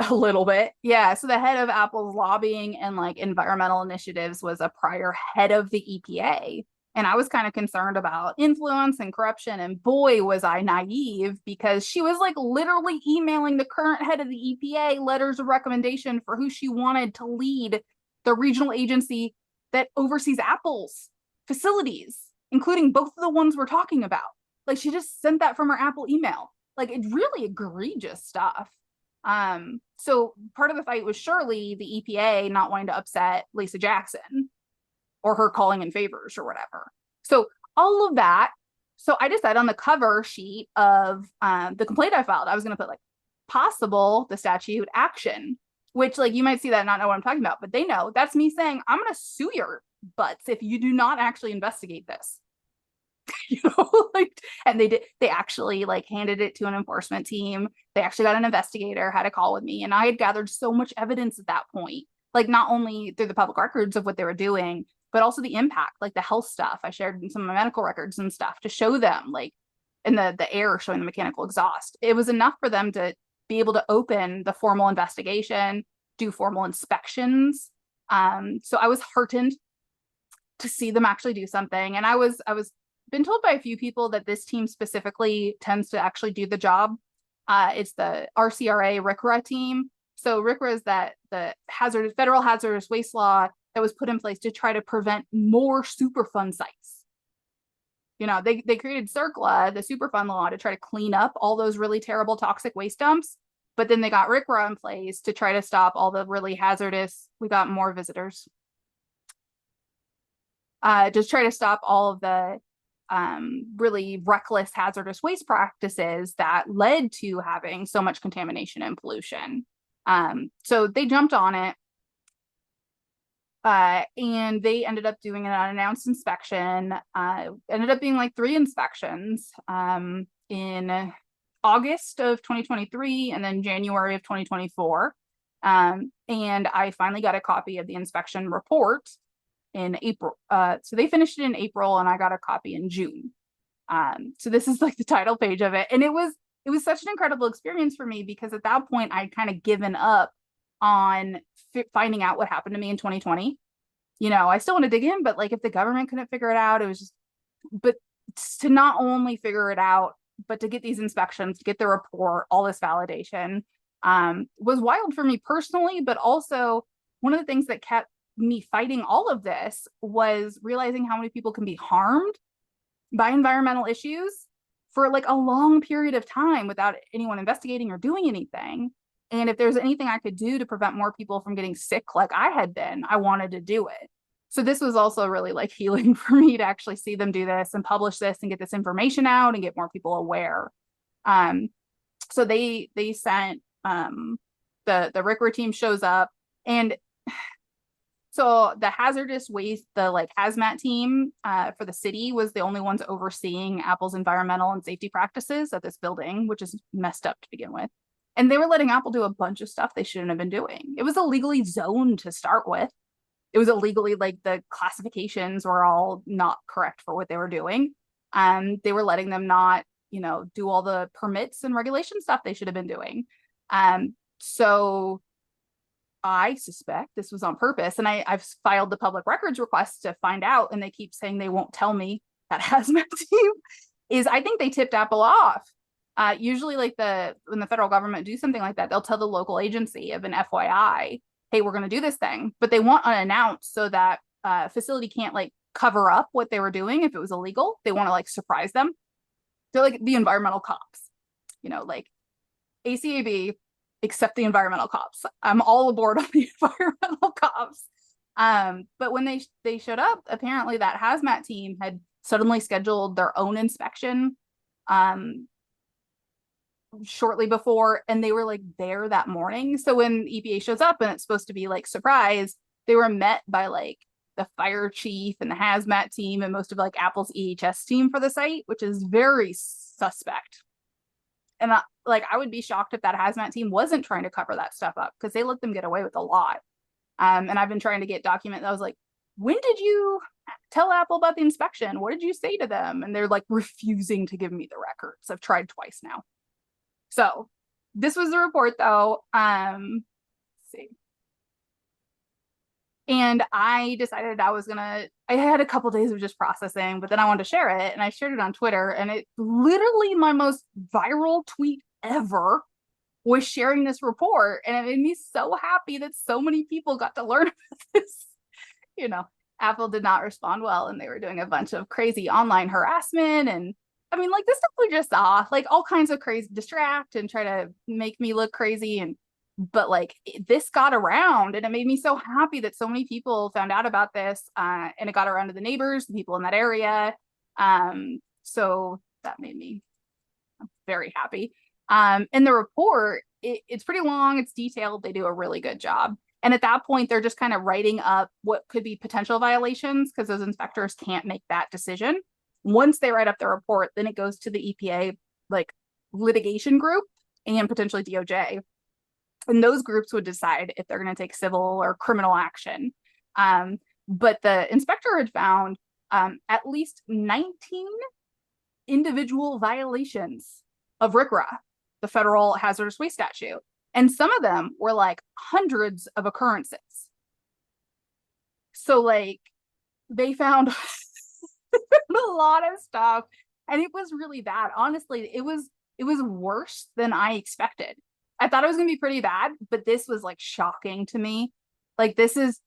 A little bit. Yeah. So the head of Apple's lobbying and like environmental initiatives was a prior head of the EPA. And I was kind of concerned about influence and corruption. And boy, was I naive, because she was like literally emailing the current head of the EPA letters of recommendation for who she wanted to lead the regional agency that oversees Apple's facilities, including both of the ones we're talking about. Like she just sent that from her Apple email. Like it's really egregious stuff. So part of the fight was surely the EPA not wanting to upset Lisa Jackson or her calling in favors or whatever. So all of that. So I decided on the cover sheet of the complaint I filed, I was going to put like possible the statute action, which like you might see that and not know what I'm talking about, but they know that's me saying I'm going to sue your butts if you do not actually investigate this. And they actually like handed it to an enforcement team. They actually got an investigator, had a call with me, and I had gathered so much evidence at that point, like not only through the public records of what they were doing, but also the impact, like the health stuff. I shared some of my medical records and stuff to show them, like in the air showing the mechanical exhaust. It was enough for them to be able to open the formal investigation, do formal inspections. So I was heartened to see them actually do something. And I was been told by a few people that this team specifically tends to actually do the job. It's the RCRA RCRA team. So RCRA is the federal hazardous waste law that was put in place to try to prevent more Superfund sites. They created CERCLA, the Superfund law, to try to clean up all those really terrible toxic waste dumps. But then they got RCRA in place to try to stop all the really hazardous. We got more visitors. Just try to stop all of the really reckless hazardous waste practices that led to having so much contamination and pollution. So they jumped on it. And they ended up doing an unannounced inspection. Ended up being like 3 inspections in August of 2023 and then January of 2024. And I finally got a copy of the inspection report in April. So they finished it in April and I got a copy in June. So this is like the title page of it. And it was such an incredible experience for me because at that point I'd kind of given up on finding out what happened to me in 2020. You know, I still want to dig in, but like if the government couldn't figure it out, it was just, but to not only figure it out, but to get these inspections, to get the report, all this validation, was wild for me personally, but also one of the things that kept me fighting all of this was realizing how many people can be harmed by environmental issues for like a long period of time without anyone investigating or doing anything. And if there's anything I could do to prevent more people from getting sick like I had been, I wanted to do it. So this was also really like healing for me to actually see them do this and publish this and get this information out and get more people aware. So they sent the RCRA team shows up, and so the hazardous waste, the like hazmat team for the city was the only ones overseeing Apple's environmental and safety practices at this building, which is messed up to begin with. And they were letting Apple do a bunch of stuff they shouldn't have been doing. It was illegally zoned to start with. It was illegally, like the classifications were all not correct for what they were doing. They were letting them not, you know, do all the permits and regulation stuff they should have been doing. So I suspect this was on purpose. And I've filed the public records request to find out, and they keep saying they won't tell me that hazmat team is, I think they tipped Apple off. Usually like when the federal government do something like that, they'll tell the local agency of an FYI, hey, we're going to do this thing, but they want unannounced so that facility can't like cover up what they were doing if it was illegal. They want to like surprise them. They're like the environmental cops, you know, like ACAB, except the environmental cops. I'm all aboard on the environmental cops. But when they showed up, apparently that hazmat team had suddenly scheduled their own inspection shortly before, and they were like there that morning. So when EPA shows up and it's supposed to be like surprise, they were met by like the fire chief and the hazmat team and most of like Apple's EHS team for the site, which is very suspect. And I would be shocked if that hazmat team wasn't trying to cover that stuff up because they let them get away with a lot. And I've been trying to get document. I was like, when did you tell Apple about the inspection? What did you say to them? And they're like refusing to give me the records. I've tried twice now. So this was the report though. Let's see. And I decided I had a couple days of just processing, but then I wanted to share it, and I shared it on Twitter, and it literally my most viral tweet ever was sharing this report. And it made me so happy that so many people got to learn about this. You know, Apple did not respond well, and they were doing a bunch of crazy online harassment. And I mean, like this stuff we just saw, like all kinds of crazy distract and try to make me look crazy. But like this got around, and it made me so happy that so many people found out about this, and it got around to the neighbors, the people in that area. So that made me very happy. In the report, it's pretty long, it's detailed, they do a really good job. And at that point, they're just kind of writing up what could be potential violations because those inspectors can't make that decision. Once they write up the report, then it goes to the EPA like litigation group and potentially DOJ. And those groups would decide if they're going to take civil or criminal action. But the inspector had found at least 19 individual violations of RCRA, the federal hazardous waste statute. And some of them were like hundreds of occurrences. So like they found a lot of stuff, and it was really bad. Honestly, it was worse than I expected. I thought it was gonna be pretty bad, but this was like shocking to me. Like this is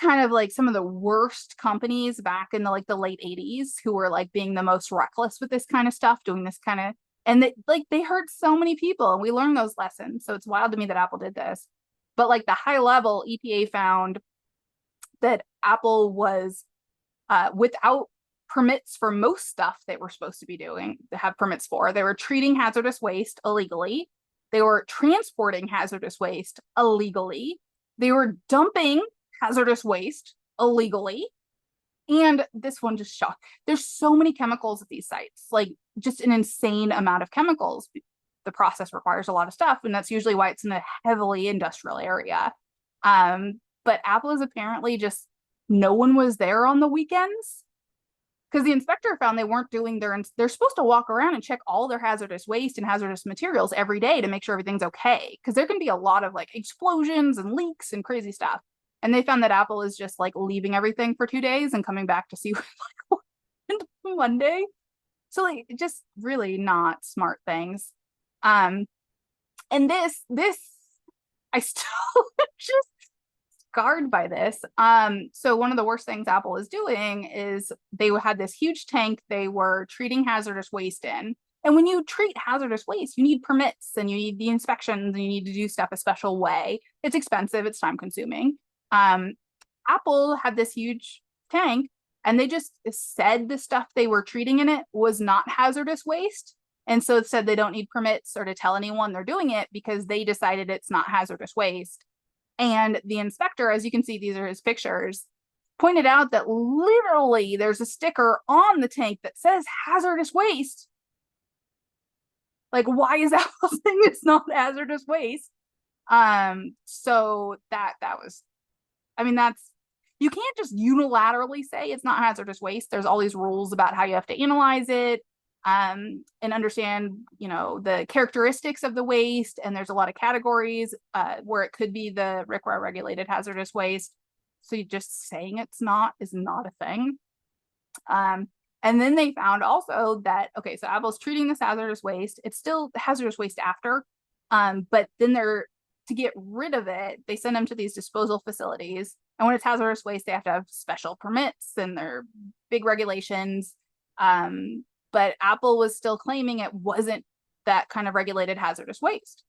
kind of like some of the worst companies back in the like the late 80s who were like being the most reckless with this kind of stuff, doing this kind of, and they hurt so many people, and we learned those lessons. So it's wild to me that Apple did this. But like the high level EPA found that Apple was without permits for most stuff they were supposed to be doing, to have permits for. They were treating hazardous waste illegally. They were transporting hazardous waste illegally. They were dumping hazardous waste illegally. And this one just shocked. There's so many chemicals at these sites, like just an insane amount of chemicals. The process requires a lot of stuff, and that's usually why it's in a heavily industrial area. But Apple is apparently just, no one was there on the weekends, because the inspector found they weren't doing they're supposed to walk around and check all their hazardous waste and hazardous materials every day to make sure everything's okay, because there can be a lot of like explosions and leaks and crazy stuff. And they found that Apple is just like leaving everything for 2 days and coming back to see like Monday. So like just really not smart things. And this I still just scarred by this. So one of the worst things Apple is doing is they had this huge tank they were treating hazardous waste in. And when you treat hazardous waste, you need permits and you need the inspections and you need to do stuff a special way. It's expensive, it's time consuming. Apple had this huge tank and they just said the stuff they were treating in it was not hazardous waste. And so it said they don't need permits or to tell anyone they're doing it because they decided it's not hazardous waste. And the inspector, as you can see, these are his pictures, pointed out that literally there's a sticker on the tank that says hazardous waste. Like, why is Apple saying it's not hazardous waste? So that was, I mean, that's, you can't just unilaterally say it's not hazardous waste. There's all these rules about how you have to analyze it, and understand, you know, the characteristics of the waste. And there's a lot of categories where it could be the RCRA regulated hazardous waste. So you just saying it's not is not a thing. And then they found also that, okay, so Apple's treating this hazardous waste. It's still hazardous waste after, but then to get rid of it, they send them to these disposal facilities. And when it's hazardous waste, they have to have special permits and there are big regulations. But Apple was still claiming it wasn't that kind of regulated hazardous waste.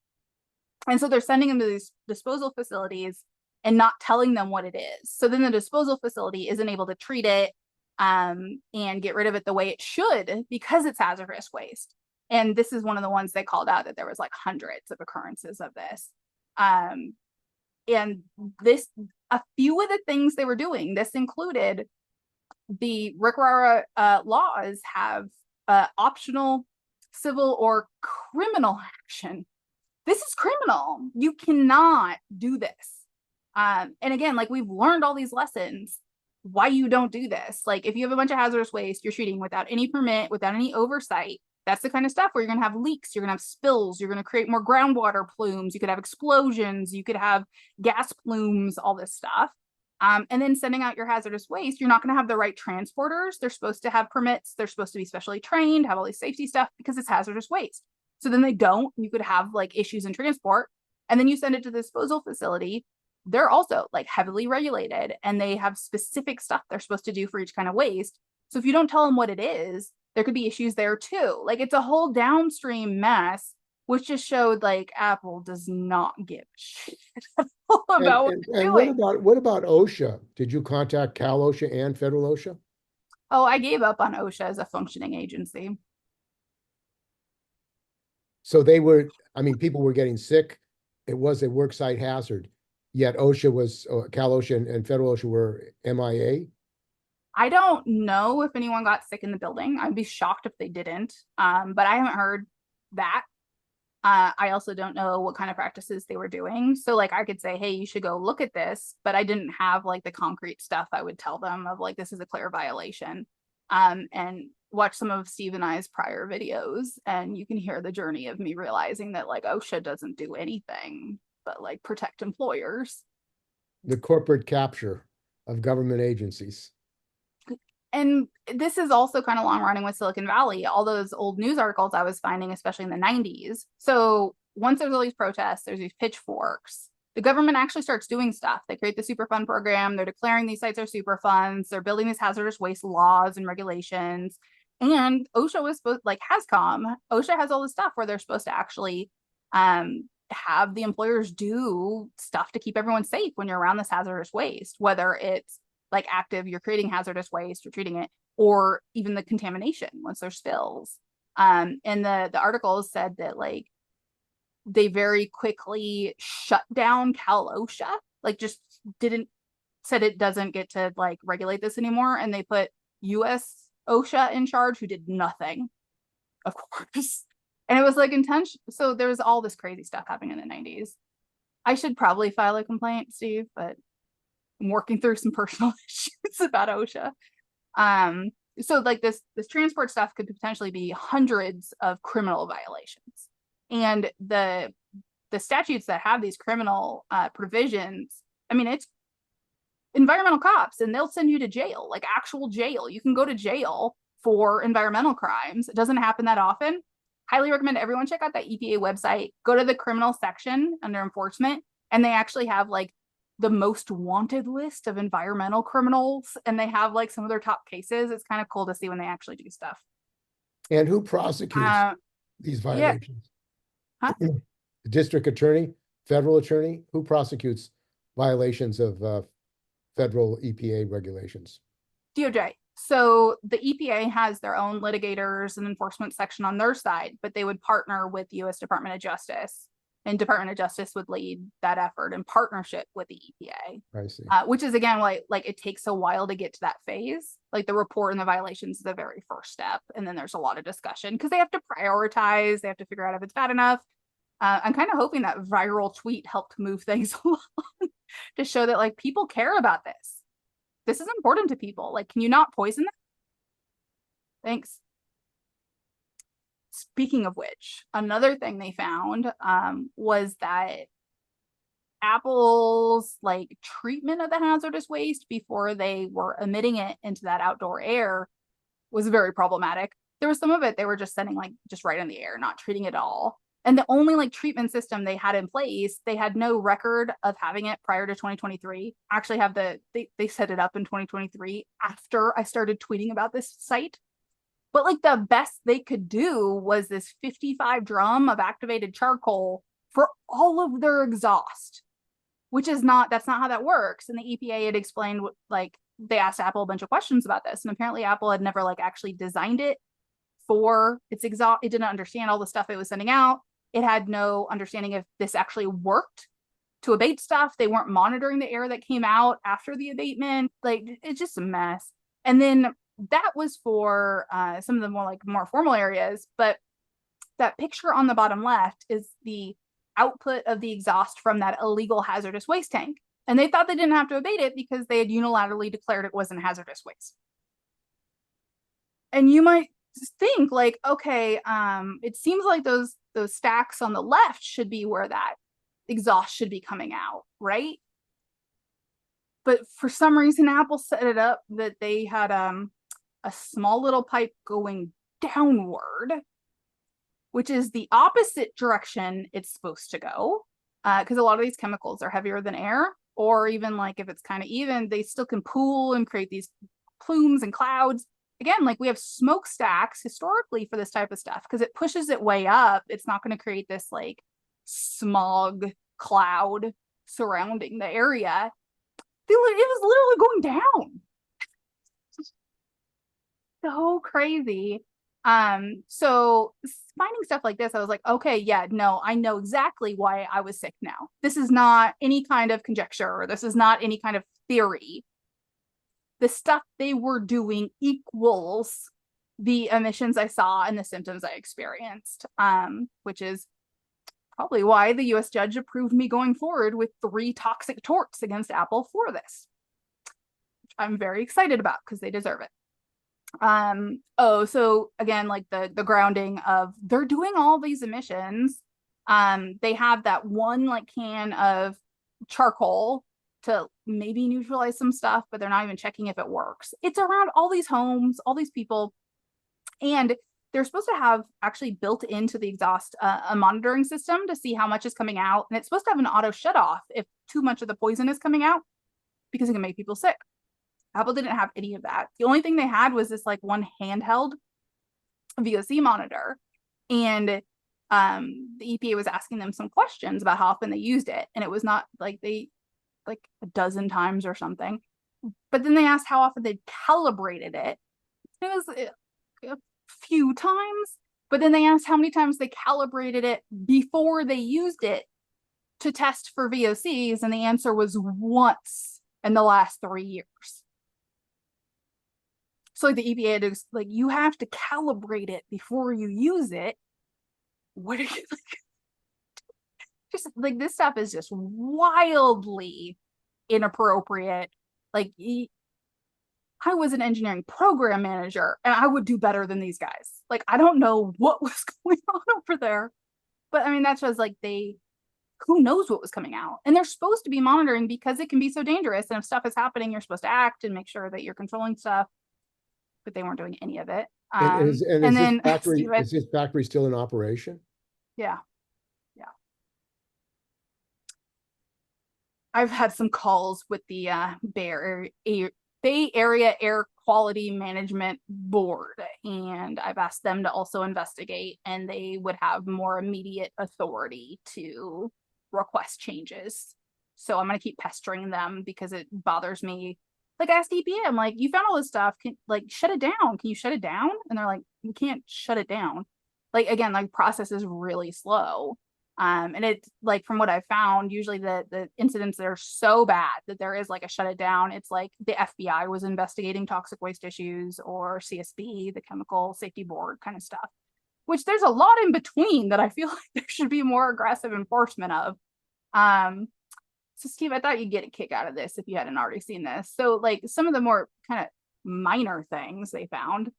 And so they're sending them to these disposal facilities and not telling them what it is. So then the disposal facility isn't able to treat it and get rid of it the way it should because it's hazardous waste. And this is one of the ones they called out, that there was like hundreds of occurrences of this. And this, a few of the things they were doing, this included the RCRA laws have optional civil or criminal action. This is criminal. You cannot do this. And again, like, we've learned all these lessons why you don't do this. Like, if you have a bunch of hazardous waste you're treating without any permit, without any oversight, that's the kind of stuff where you're going to have leaks, you're going to have spills, you're going to create more groundwater plumes, you could have explosions, you could have gas plumes, all this stuff. And then sending out your hazardous waste, you're not going to have the right transporters. They're supposed to have permits. They're supposed to be specially trained, have all these safety stuff because it's hazardous waste. So then they don't. You could have like issues in transport. And then you send it to the disposal facility. They're also like heavily regulated and they have specific stuff they're supposed to do for each kind of waste. So if you don't tell them what it is, there could be issues there too. Like, it's a whole downstream mess, which just showed like Apple does not give a shit about what they're doing. What about OSHA? Did you contact Cal OSHA and federal OSHA? Oh, I gave up on OSHA as a functioning agency. So people were getting sick. It was a worksite hazard. Yet OSHA was, Cal OSHA and federal OSHA were MIA. I don't know if anyone got sick in the building. I'd be shocked if they didn't. But I haven't heard that. I also don't know what kind of practices they were doing. So like, I could say, hey, you should go look at this, but I didn't have like the concrete stuff I would tell them of like, this is a clear violation. And watch some of Steve and I's prior videos and you can hear the journey of me realizing that like OSHA doesn't do anything but like protect employers. The corporate capture of government agencies. And this is also kind of long running with Silicon Valley, all those old news articles I was finding, especially in the 90s. So once there's all these protests, there's these pitchforks, the government actually starts doing stuff. They create the Superfund program. They're declaring these sites are Superfunds. They're building these hazardous waste laws and regulations. And OSHA was supposed, like HAZCOM, OSHA has all this stuff where they're supposed to actually have the employers do stuff to keep everyone safe when you're around this hazardous waste, whether it's like active, you're creating hazardous waste, you're treating it, or even the contamination once there's spills. And the article said that like they very quickly shut down Cal OSHA, like just didn't said it doesn't get to like regulate this anymore, and they put US OSHA in charge, who did nothing, of course. And it was like intention. So there was all this crazy stuff happening in the 90s. I should probably file a complaint, Steve, but I'm working through some personal issues about OSHA. So like this transport stuff could potentially be hundreds of criminal violations. And the statutes that have these criminal provisions, I mean, it's environmental cops, and they'll send you to jail, like actual jail. You can go to jail for environmental crimes. It doesn't happen that often. Highly recommend everyone check out that EPA website, go to the criminal section under enforcement, and they actually have like the most wanted list of environmental criminals, and they have like some of their top cases. It's kind of cool to see when they actually do stuff. And who prosecutes these violations? Yeah. Huh? The district attorney, federal attorney, who prosecutes violations of federal EPA regulations? DOJ. So the EPA has their own litigators and enforcement section on their side, but they would partner with the U.S. Department of Justice, and Department of Justice would lead that effort in partnership with the EPA. I see. Which is again like it takes a while to get to that phase. Like the report and the violations is the very first step, and then there's a lot of discussion because they have to prioritize. They have to figure out if it's bad enough. I'm kind of hoping that viral tweet helped move things along to show that like people care about this. This is important to people. Like, can you not poison them? Thanks. Speaking of which, another thing they found was that Apple's like treatment of the hazardous waste before they were emitting it into that outdoor air was very problematic. There was some of it they were just sending like just right in the air, not treating it at all. And the only like treatment system they had in place, they had no record of having it prior to 2023. Actually have they set it up in 2023 after I started tweeting about this site. But like the best they could do was this 55 drum of activated charcoal for all of their exhaust, which is that's not how that works. And the EPA had explained like they asked Apple a bunch of questions about this, and apparently Apple had never like actually designed it for its exhaust. It didn't understand all the stuff it was sending out. It had no understanding if this actually worked to abate stuff. They weren't monitoring the air that came out after the abatement. Like it's just a mess. And then that was for some of the more formal areas. But that picture on the bottom left is the output of the exhaust from that illegal hazardous waste tank. And they thought they didn't have to abate it because they had unilaterally declared it wasn't hazardous waste. And you might think like, okay, it seems like those stacks on the left should be where that exhaust should be coming out, right? But for some reason, Apple set it up that they had a small little pipe going downward, which is the opposite direction it's supposed to go. Because a lot of these chemicals are heavier than air, or even like if it's kind of even, they still can pool and create these plumes and clouds. Again, like we have smokestacks historically for this type of stuff because it pushes it way up. It's not going to create this like smog cloud surrounding the area. It was literally going down. So crazy. So finding stuff like this, I was like, okay, yeah, no, I know exactly why I was sick now. This is not any kind of conjecture, or this is not any kind of theory. The stuff they were doing equals the emissions I saw and the symptoms I experienced, which is probably why the US judge approved me going forward with 3 toxic torts against Apple for this, which I'm very excited about because they deserve it. So again, like the grounding of they're doing all these emissions. They have that one like can of charcoal to maybe neutralize some stuff, but they're not even checking if it works. It's around all these homes, all these people, and they're supposed to have actually built into the exhaust a monitoring system to see how much is coming out, and it's supposed to have an auto shut off if too much of the poison is coming out because it can make people sick. Apple didn't have any of that. The only thing they had was this like one handheld VOC monitor, and the EPA was asking them some questions about how often they used it, and it was not like they like a dozen times or something. But then they asked how often they calibrated it. It was a few times, but then they asked how many times they calibrated it before they used it to test for VOCs, and the answer was once in the last 3 years. So like the EPA had to, like, you have to calibrate it before you use it. What are you like? Just like this stuff is just wildly inappropriate. Like I was an engineering program manager and I would do better than these guys. Like I don't know what was going on over there. But I mean, that shows like who knows what was coming out. And they're supposed to be monitoring because it can be so dangerous. And if stuff is happening, you're supposed to act and make sure that you're controlling stuff. But they weren't doing any of it. Is then this factory still in operation? Yeah. I've had some calls with the Bay Area Air Quality Management Board, and I've asked them to also investigate, and they would have more immediate authority to request changes. So I'm going to keep pestering them because it bothers me. Like I asked EPA, I'm like, you found all this stuff, shut it down. Can you shut it down? And they're like, we can't shut it down. Like, again, like process is really slow. And it's like, from what I found, usually the incidents that are so bad that there is like a shut it down. It's like the FBI was investigating toxic waste issues, or CSB, the Chemical Safety Board kind of stuff, which there's a lot in between that I feel like there should be more aggressive enforcement of. So Steve, I thought you'd get a kick out of this if you hadn't already seen this. So like some of the more kind of minor things they found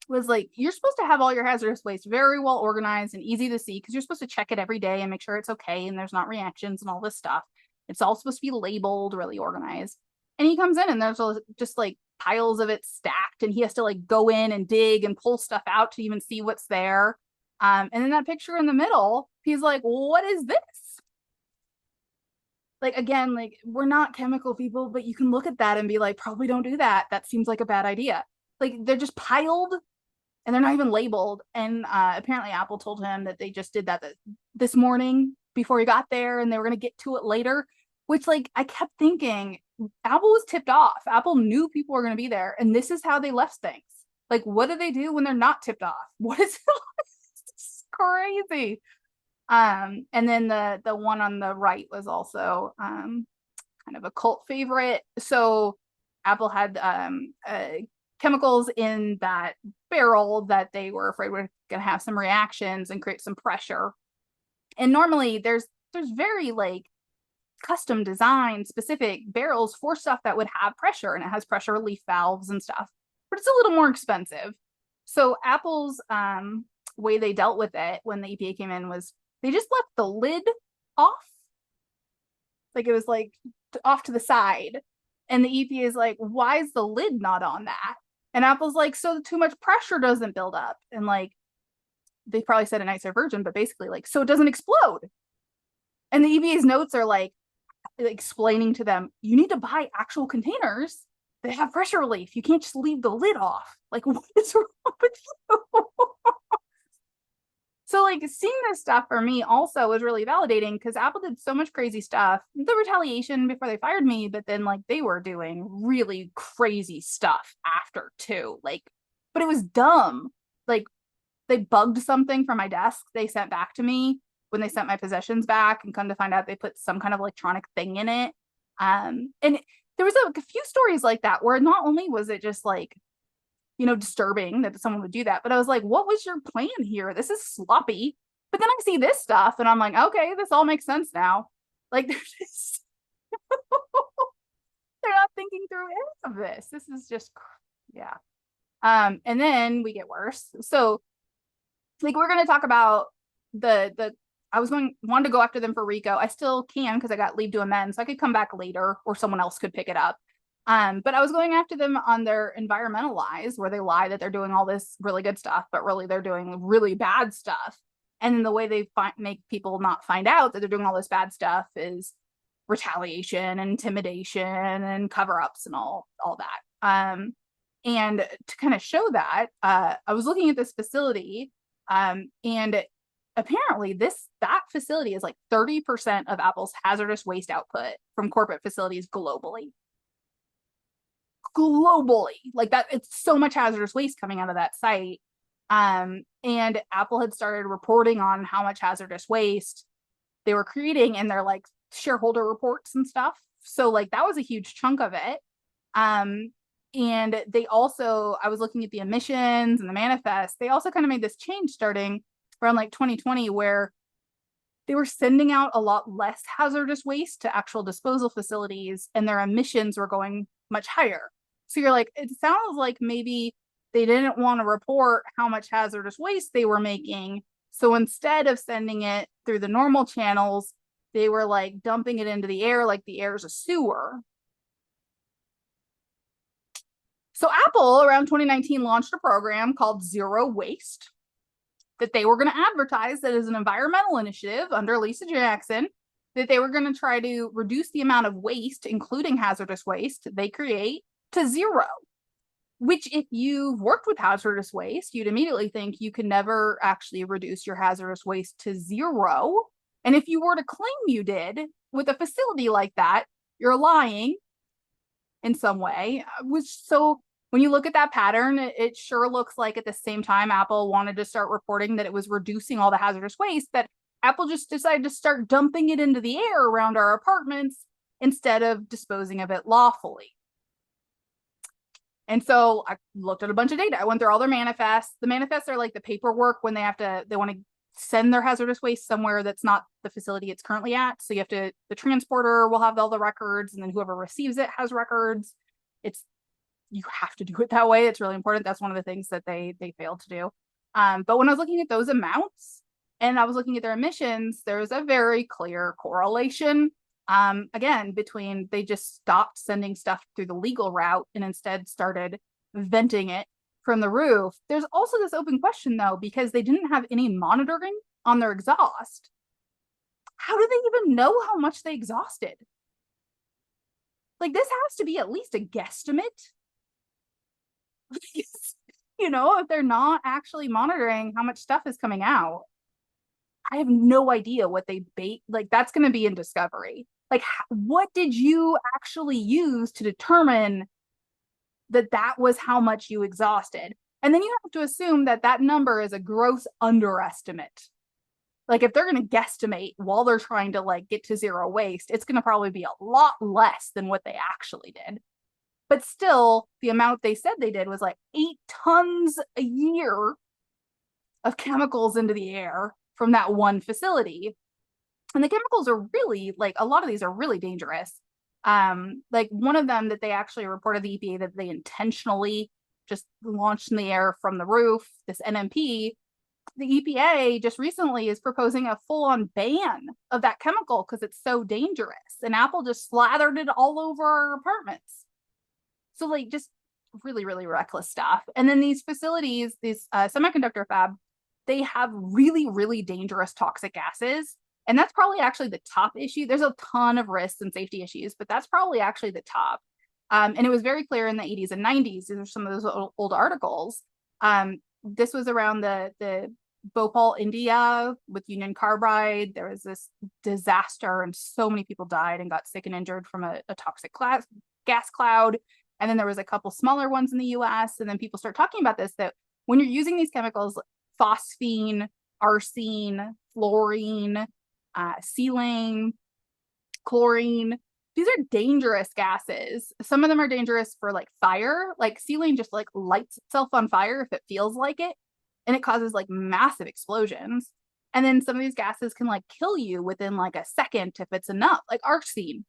was like, you're supposed to have all your hazardous waste very well organized and easy to see because you're supposed to check it every day and make sure it's okay and there's not reactions and all this stuff. It's all supposed to be labeled, really organized. And he comes in and there's just like piles of it stacked, and he has to like go in and dig and pull stuff out to even see what's there. And then that picture in the middle, he's like, well, what is this? Like, again, like, we're not chemical people, but you can look at that and be like, probably don't do that. That seems like a bad idea. Like, they're just piled and they're not even labeled. And apparently Apple told him that they just did that this morning before he got there, and they were going to get to it later, which, like, I kept thinking Apple was tipped off. Apple knew people were going to be there, and this is how they left things. Like, what do they do when they're not tipped off? What is it? It's crazy. And then the one on the right was also kind of a cult favorite. So Apple had chemicals in that barrel that they were afraid were going to have some reactions and create some pressure. And normally there's very like custom design specific barrels for stuff that would have pressure, and it has pressure relief valves and stuff, but it's a little more expensive. So Apple's way they dealt with it when the EPA came in was they just left the lid off. Like, it was like off to the side. And the EPA is like, why is the lid not on that? And Apple's like, so too much pressure doesn't build up. And like, they probably said a nicer version, but basically like, so it doesn't explode. And the EPA's notes are like explaining to them, you need to buy actual containers that have pressure relief. You can't just leave the lid off. Like, what is wrong with you? So like seeing this stuff for me also was really validating, because Apple did so much crazy stuff. The retaliation before they fired me, but then like they were doing really crazy stuff after too. Like, but it was dumb. Like, they bugged something from my desk they sent back to me when they sent my possessions back, and come to find out they put some kind of electronic thing in it. And there was a few stories like that where not only was it just like, you know, disturbing that someone would do that, but I was like, what was your plan here? This is sloppy. But then I see this stuff and I'm like, okay, this all makes sense now. Like, they're just they're not thinking through any of this. This is just, yeah. And then we get worse. So like, we're going to talk about I wanted to go after them for Rico. I still can, because I got leave to amend, so I could come back later, or someone else could pick it up. But I was going after them on their environmental lies, where they lie that they're doing all this really good stuff, but really they're doing really bad stuff. And then the way they make people not find out that they're doing all this bad stuff is retaliation and intimidation and cover-ups and all that. And to kind of show that, I was looking at this facility, and apparently that facility is like 30% of Apple's hazardous waste output from corporate facilities globally. Like, that, it's so much hazardous waste coming out of that site. And Apple had started reporting on how much hazardous waste they were creating in their like shareholder reports and stuff. So like that was a huge chunk of it. And they also, I was looking at the emissions and the manifest, they also kind of made this change starting around like 2020, where they were sending out a lot less hazardous waste to actual disposal facilities, and their emissions were going much higher. So you're like, it sounds like maybe they didn't want to report how much hazardous waste they were making. So instead of sending it through the normal channels, they were like dumping it into the air like the air is a sewer. So Apple around 2019 launched a program called Zero Waste that they were going to advertise that as an environmental initiative under Lisa Jackson, that they were going to try to reduce the amount of waste, including hazardous waste, they create to zero. Which, if you've worked with hazardous waste, you'd immediately think you can never actually reduce your hazardous waste to zero. And if you were to claim you did with a facility like that, you're lying in some way. So when you look at that pattern, it sure looks like at the same time Apple wanted to start reporting that it was reducing all the hazardous waste, that Apple just decided to start dumping it into the air around our apartments instead of disposing of it lawfully. And so I looked at a bunch of data. I went through all their manifests. The manifests are like the paperwork when they want to send their hazardous waste somewhere that's not the facility it's currently at. So the transporter will have all the records, and then whoever receives it has records. You have to do it that way. It's really important. That's one of the things that they failed to do. But when I was looking at those amounts and I was looking at their emissions, there's a very clear correlation. Again, between they just stopped sending stuff through the legal route and instead started venting it from the roof. There's also this open question though, because they didn't have any monitoring on their exhaust. How do they even know how much they exhausted? Like, this has to be at least a guesstimate. If they're not actually monitoring how much stuff is coming out, I have no idea what they bait. Like, that's going to be in discovery. Like, what did you actually use to determine that was how much you exhausted? And then you have to assume that number is a gross underestimate. Like, if they're going to guesstimate while they're trying to like get to zero waste, it's going to probably be a lot less than what they actually did. But still, the amount they said they did was like 8 tons a year of chemicals into the air from that one facility. And the chemicals are really, like, a lot of these are really dangerous. Like one of them that they actually reported the EPA that they intentionally just launched in the air from the roof, this NMP, the EPA just recently is proposing a full-on ban of that chemical because it's so dangerous. And Apple just slathered it all over our apartments. So like just really, really reckless stuff. And then these facilities, these semiconductor fab, they have really, really dangerous toxic gases. And that's probably actually the top issue. There's a ton of risks and safety issues, but that's probably actually the top. And it was very clear in the 80s and 90s. These are some of those old articles. This was around the Bhopal, India with Union Carbide. There was this disaster and so many people died and got sick and injured from a toxic gas cloud. And then there was a couple smaller ones in the US. And then people start talking about this, that when you're using these chemicals, phosphine, arsine, fluorine, silane, chlorine, these are dangerous gases. Some of them are dangerous for like fire, like silane just like lights itself on fire if it feels like it, and it causes like massive explosions. And then some of these gases can like kill you within like a second if it's enough, like arsine.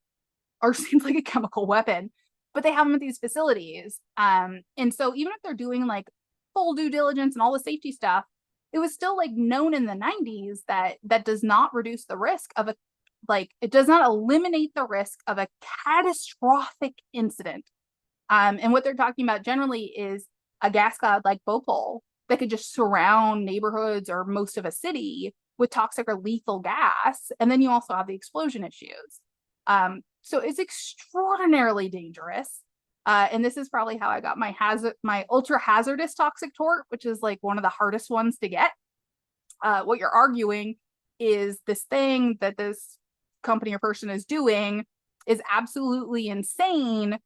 Arsene's like a chemical weapon, but they have them at these facilities. And so even if they're doing like full due diligence and all the safety stuff, it was still like known in the 90s that does not reduce the risk of it does not eliminate the risk of a catastrophic incident. And what they're talking about generally is a gas cloud like Bhopal that could just surround neighborhoods or most of a city with toxic or lethal gas. And then you also have the explosion issues. So it's extraordinarily dangerous. And this is probably how I got my ultra hazardous toxic tort, which is like one of the hardest ones to get. What you're arguing is this thing that this company or person is doing is absolutely insane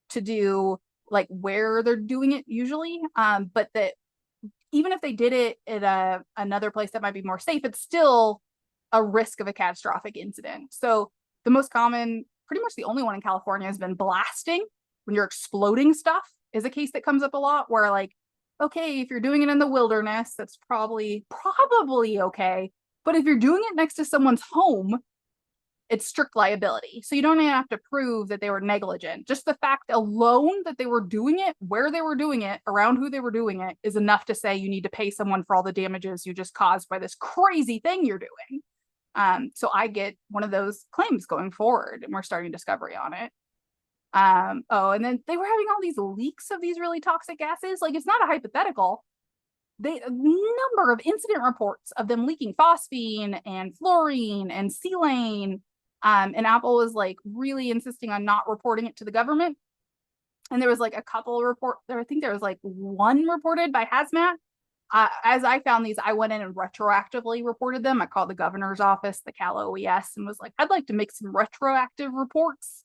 to do, like where they're doing it usually. But that even if they did it at another place that might be more safe, it's still a risk of a catastrophic incident. So the most common pretty much the only one in California, has been blasting when you're exploding stuff, is a case that comes up a lot where like, okay, if you're doing it in the wilderness, that's probably okay. But if you're doing it next to someone's home, it's strict liability. So you don't even have to prove that they were negligent. Just the fact alone that they were doing it, where they were doing it, around who they were doing it, is enough to say you need to pay someone for all the damages you just caused by this crazy thing you're doing. So I get one of those claims going forward, and we're starting discovery on it. Oh, and then they were having all these leaks of these really toxic gases. Like, it's not a hypothetical. A number of incident reports of them leaking phosphine and fluorine and silane. And Apple was like really insisting on not reporting it to the government. And there was like a couple report there. I think there was like one reported by Hazmat. As I found these, I went in and retroactively reported them. I called the governor's office, the Cal OES, and was like, I'd like to make some retroactive reports.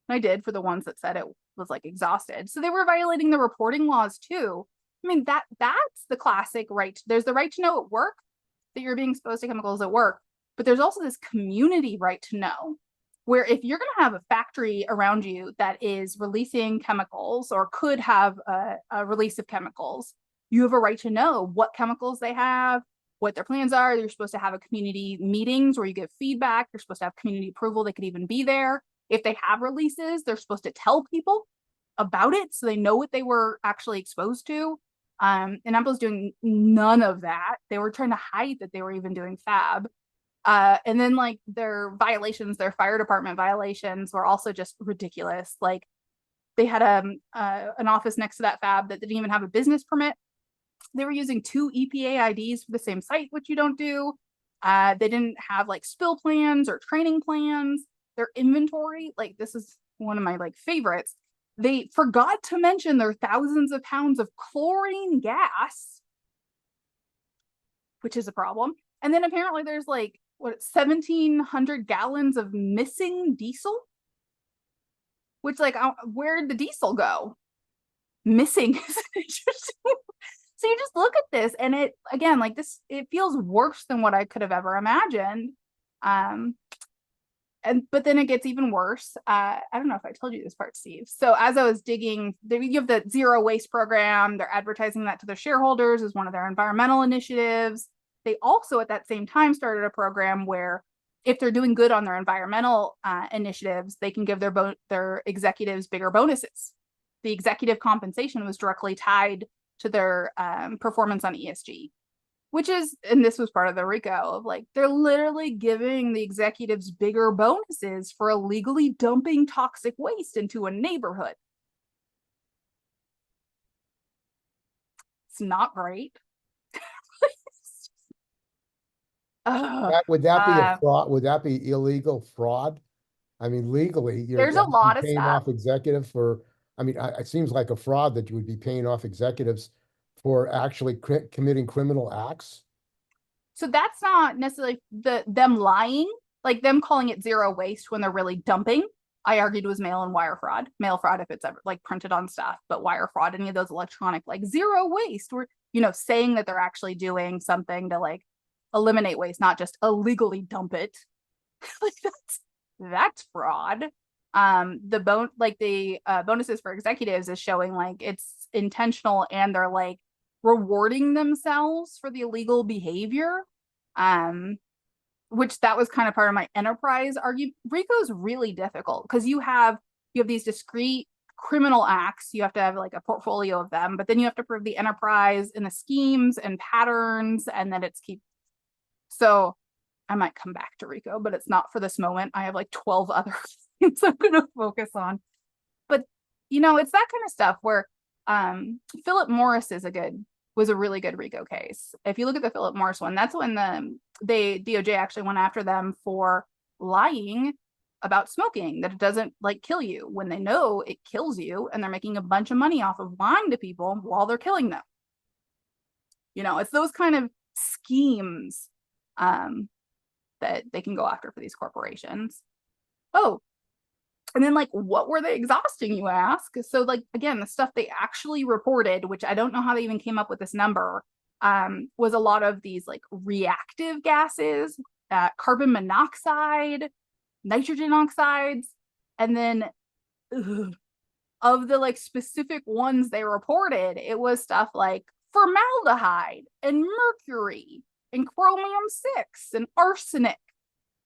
And I did for the ones that said it was like exhausted. So they were violating the reporting laws too. I mean, that's the classic right. There's the right to know at work, that you're being exposed to chemicals at work, but there's also this community right to know, where if you're going to have a factory around you that is releasing chemicals or could have a release of chemicals, you have a right to know what chemicals they have, what their plans are. You're supposed to have a community meetings where you give feedback. You're supposed to have community approval. They could even be there. If they have releases, they're supposed to tell people about it so they know what they were actually exposed to. And Apple's doing none of that. They were trying to hide that they were even doing FAB. And then like their violations, their fire department violations were also just ridiculous. Like they had an office next to that FAB that didn't even have a business permit. They were using 2 EPA IDs for the same site, which you don't do. They didn't have like spill plans or training plans. Their inventory, like this is one of my like favorites. They forgot to mention their thousands of pounds of chlorine gas, which is a problem. And then apparently there's like, 1,700 gallons of missing diesel, which like, where did the diesel go? Missing. So you just look at this and it, again, like this, it feels worse than what I could have ever imagined. But then it gets even worse. I don't know if I told you this part, Steve. So as I was digging, you have the zero waste program. They're advertising that to their shareholders as one of their environmental initiatives. They also at that same time started a program where if they're doing good on their environmental initiatives, they can give their executives bigger bonuses. The executive compensation was directly tied to their performance on ESG. Which is, and this was part of the Rico of like, they're literally giving the executives bigger bonuses for illegally dumping toxic waste into a neighborhood. It's not great. Would that be a fraud? Would that be illegal fraud? I mean, legally, there's a lot of paying stuff off executives for, I mean, it seems like a fraud that you would be paying off executives for actually committing criminal acts. So that's not necessarily them lying, like them calling it zero waste when they're really dumping. I argued was mail and wire fraud. Mail fraud if it's ever like printed on stuff, but wire fraud, any of those electronic, like zero waste, where, saying that they're actually doing something to like eliminate waste, not just illegally dump it. Like that's fraud. The bonuses for executives is showing like it's intentional and they're like rewarding themselves for the illegal behavior, which that was kind of part of my enterprise argument. Rico's really difficult because you have these discrete criminal acts. You have to have like a portfolio of them, but then you have to prove the enterprise and the schemes and patterns, and then so I might come back to Rico, but it's not for this moment. I have like 12 other things I'm going to focus on. But, it's that kind of stuff where Philip Morris was a really good Rico case. If you look at the Philip Morris one, that's when the DOJ actually went after them for lying about smoking, that it doesn't like kill you when they know it kills you, and they're making a bunch of money off of lying to people while they're killing them. It's those kind of schemes that they can go after for these corporations. Oh, and then like, what were they exhausting, you ask? So like, again, the stuff they actually reported, which I don't know how they even came up with this number, was a lot of these like reactive gases, carbon monoxide, nitrogen oxides. And then of the like specific ones they reported, it was stuff like formaldehyde and mercury and chromium-6 and arsenic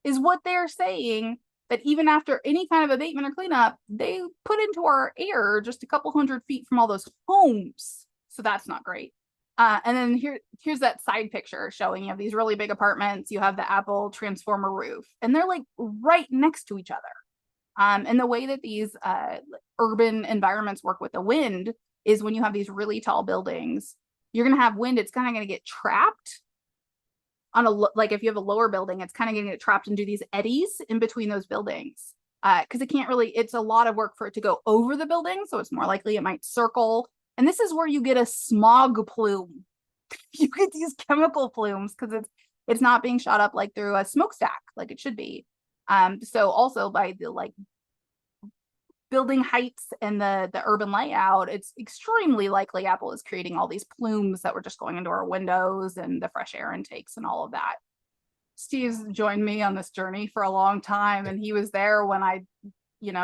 is what they're saying, that even after any kind of abatement or cleanup, they put into our air just a couple 100 feet from all those homes. So that's not great. And then here's that side picture showing you have these really big apartments. You have the Apple transformer roof, and they're like right next to each other. And the way that these urban environments work with the wind is when you have these really tall buildings, you're going to have wind. It's kind of going to get trapped on like if you have a lower building, it's kind of going to get trapped into these eddies in between those buildings. Because it can't really, it's a lot of work for it to go over the building. So it's more likely it might circle. And this is where you get a smog plume. You get these chemical plumes because it's not being shot up like through a smokestack like it should be. So also by the like building heights and the urban layout, it's extremely likely Apple is creating all these plumes that were just going into our windows and the fresh air intakes and all of that. Steve's joined me on this journey for a long time, and he was there when I,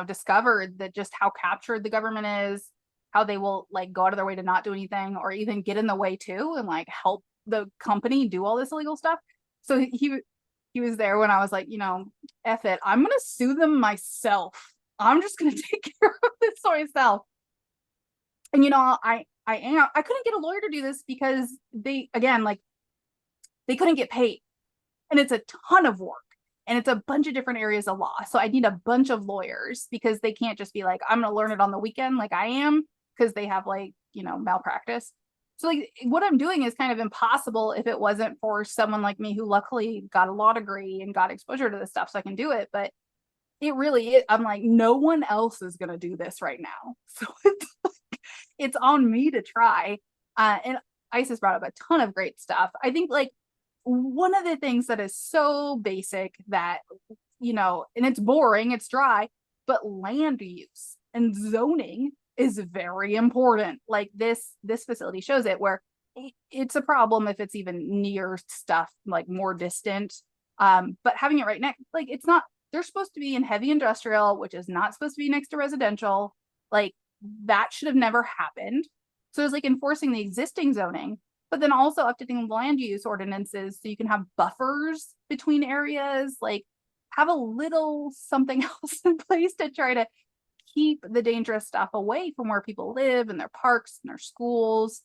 discovered that just how captured the government is, how they will like go out of their way to not do anything or even get in the way too and like help the company do all this illegal stuff. So he was there when I was like, F it, I'm gonna sue them myself. I'm just gonna take care of this myself. And I couldn't get a lawyer to do this because they couldn't get paid. And it's a ton of work. And it's a bunch of different areas of law. So I need a bunch of lawyers because they can't just be like, I'm gonna learn it on the weekend like I am, because they have malpractice. So like what I'm doing is kind of impossible if it wasn't for someone like me who luckily got a law degree and got exposure to this stuff, so I can do it. But it really is, I'm like, no one else is going to do this right now. So it's on me to try. And Isis brought up a ton of great stuff. I think like one of the things that is so basic that, and it's boring, it's dry, but land use and zoning is very important. Like this facility shows it, where it's a problem if it's even near stuff like more distant. But having it right next, like it's not, they're supposed to be in heavy industrial, which is not supposed to be next to residential. Like that should have never happened. So it's like enforcing the existing zoning, but then also updating land use ordinances so you can have buffers between areas, like have a little something else in place to try to keep the dangerous stuff away from where people live and their parks and their schools.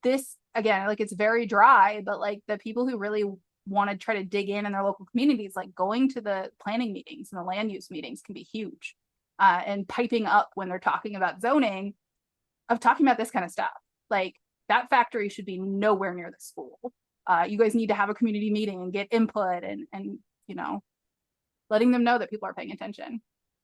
This again, like it's very dry, but like the people who really want to try to dig in their local communities, like going to the planning meetings and the land use meetings can be huge. And piping up when they're talking about zoning, of talking about this kind of stuff. Like that factory should be nowhere near the school. You guys need to have a community meeting and get input and letting them know that people are paying attention.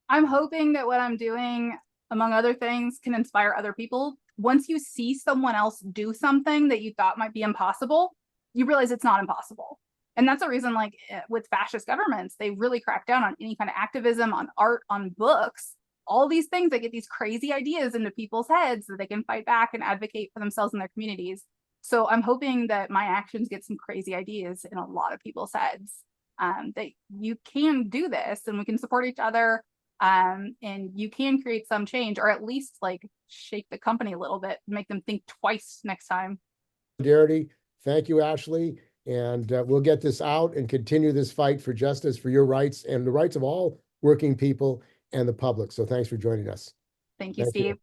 I'm hoping that what I'm doing, among other things, can inspire other people. Once you see someone else do something that you thought might be impossible, you realize it's not impossible. And that's a reason, like with fascist governments, they really crack down on any kind of activism, on art, on books, all these things that get these crazy ideas into people's heads so they can fight back and advocate for themselves and their communities. So I'm hoping that my actions get some crazy ideas in a lot of people's heads, that you can do this and we can support each other. And you can create some change, or at least like shake the company a little bit, make them think twice next time. Solidarity. Thank you, Ashley. And we'll get this out and continue this fight for justice, for your rights and the rights of all working people and the public. So thanks for joining us. Thank you, Steve.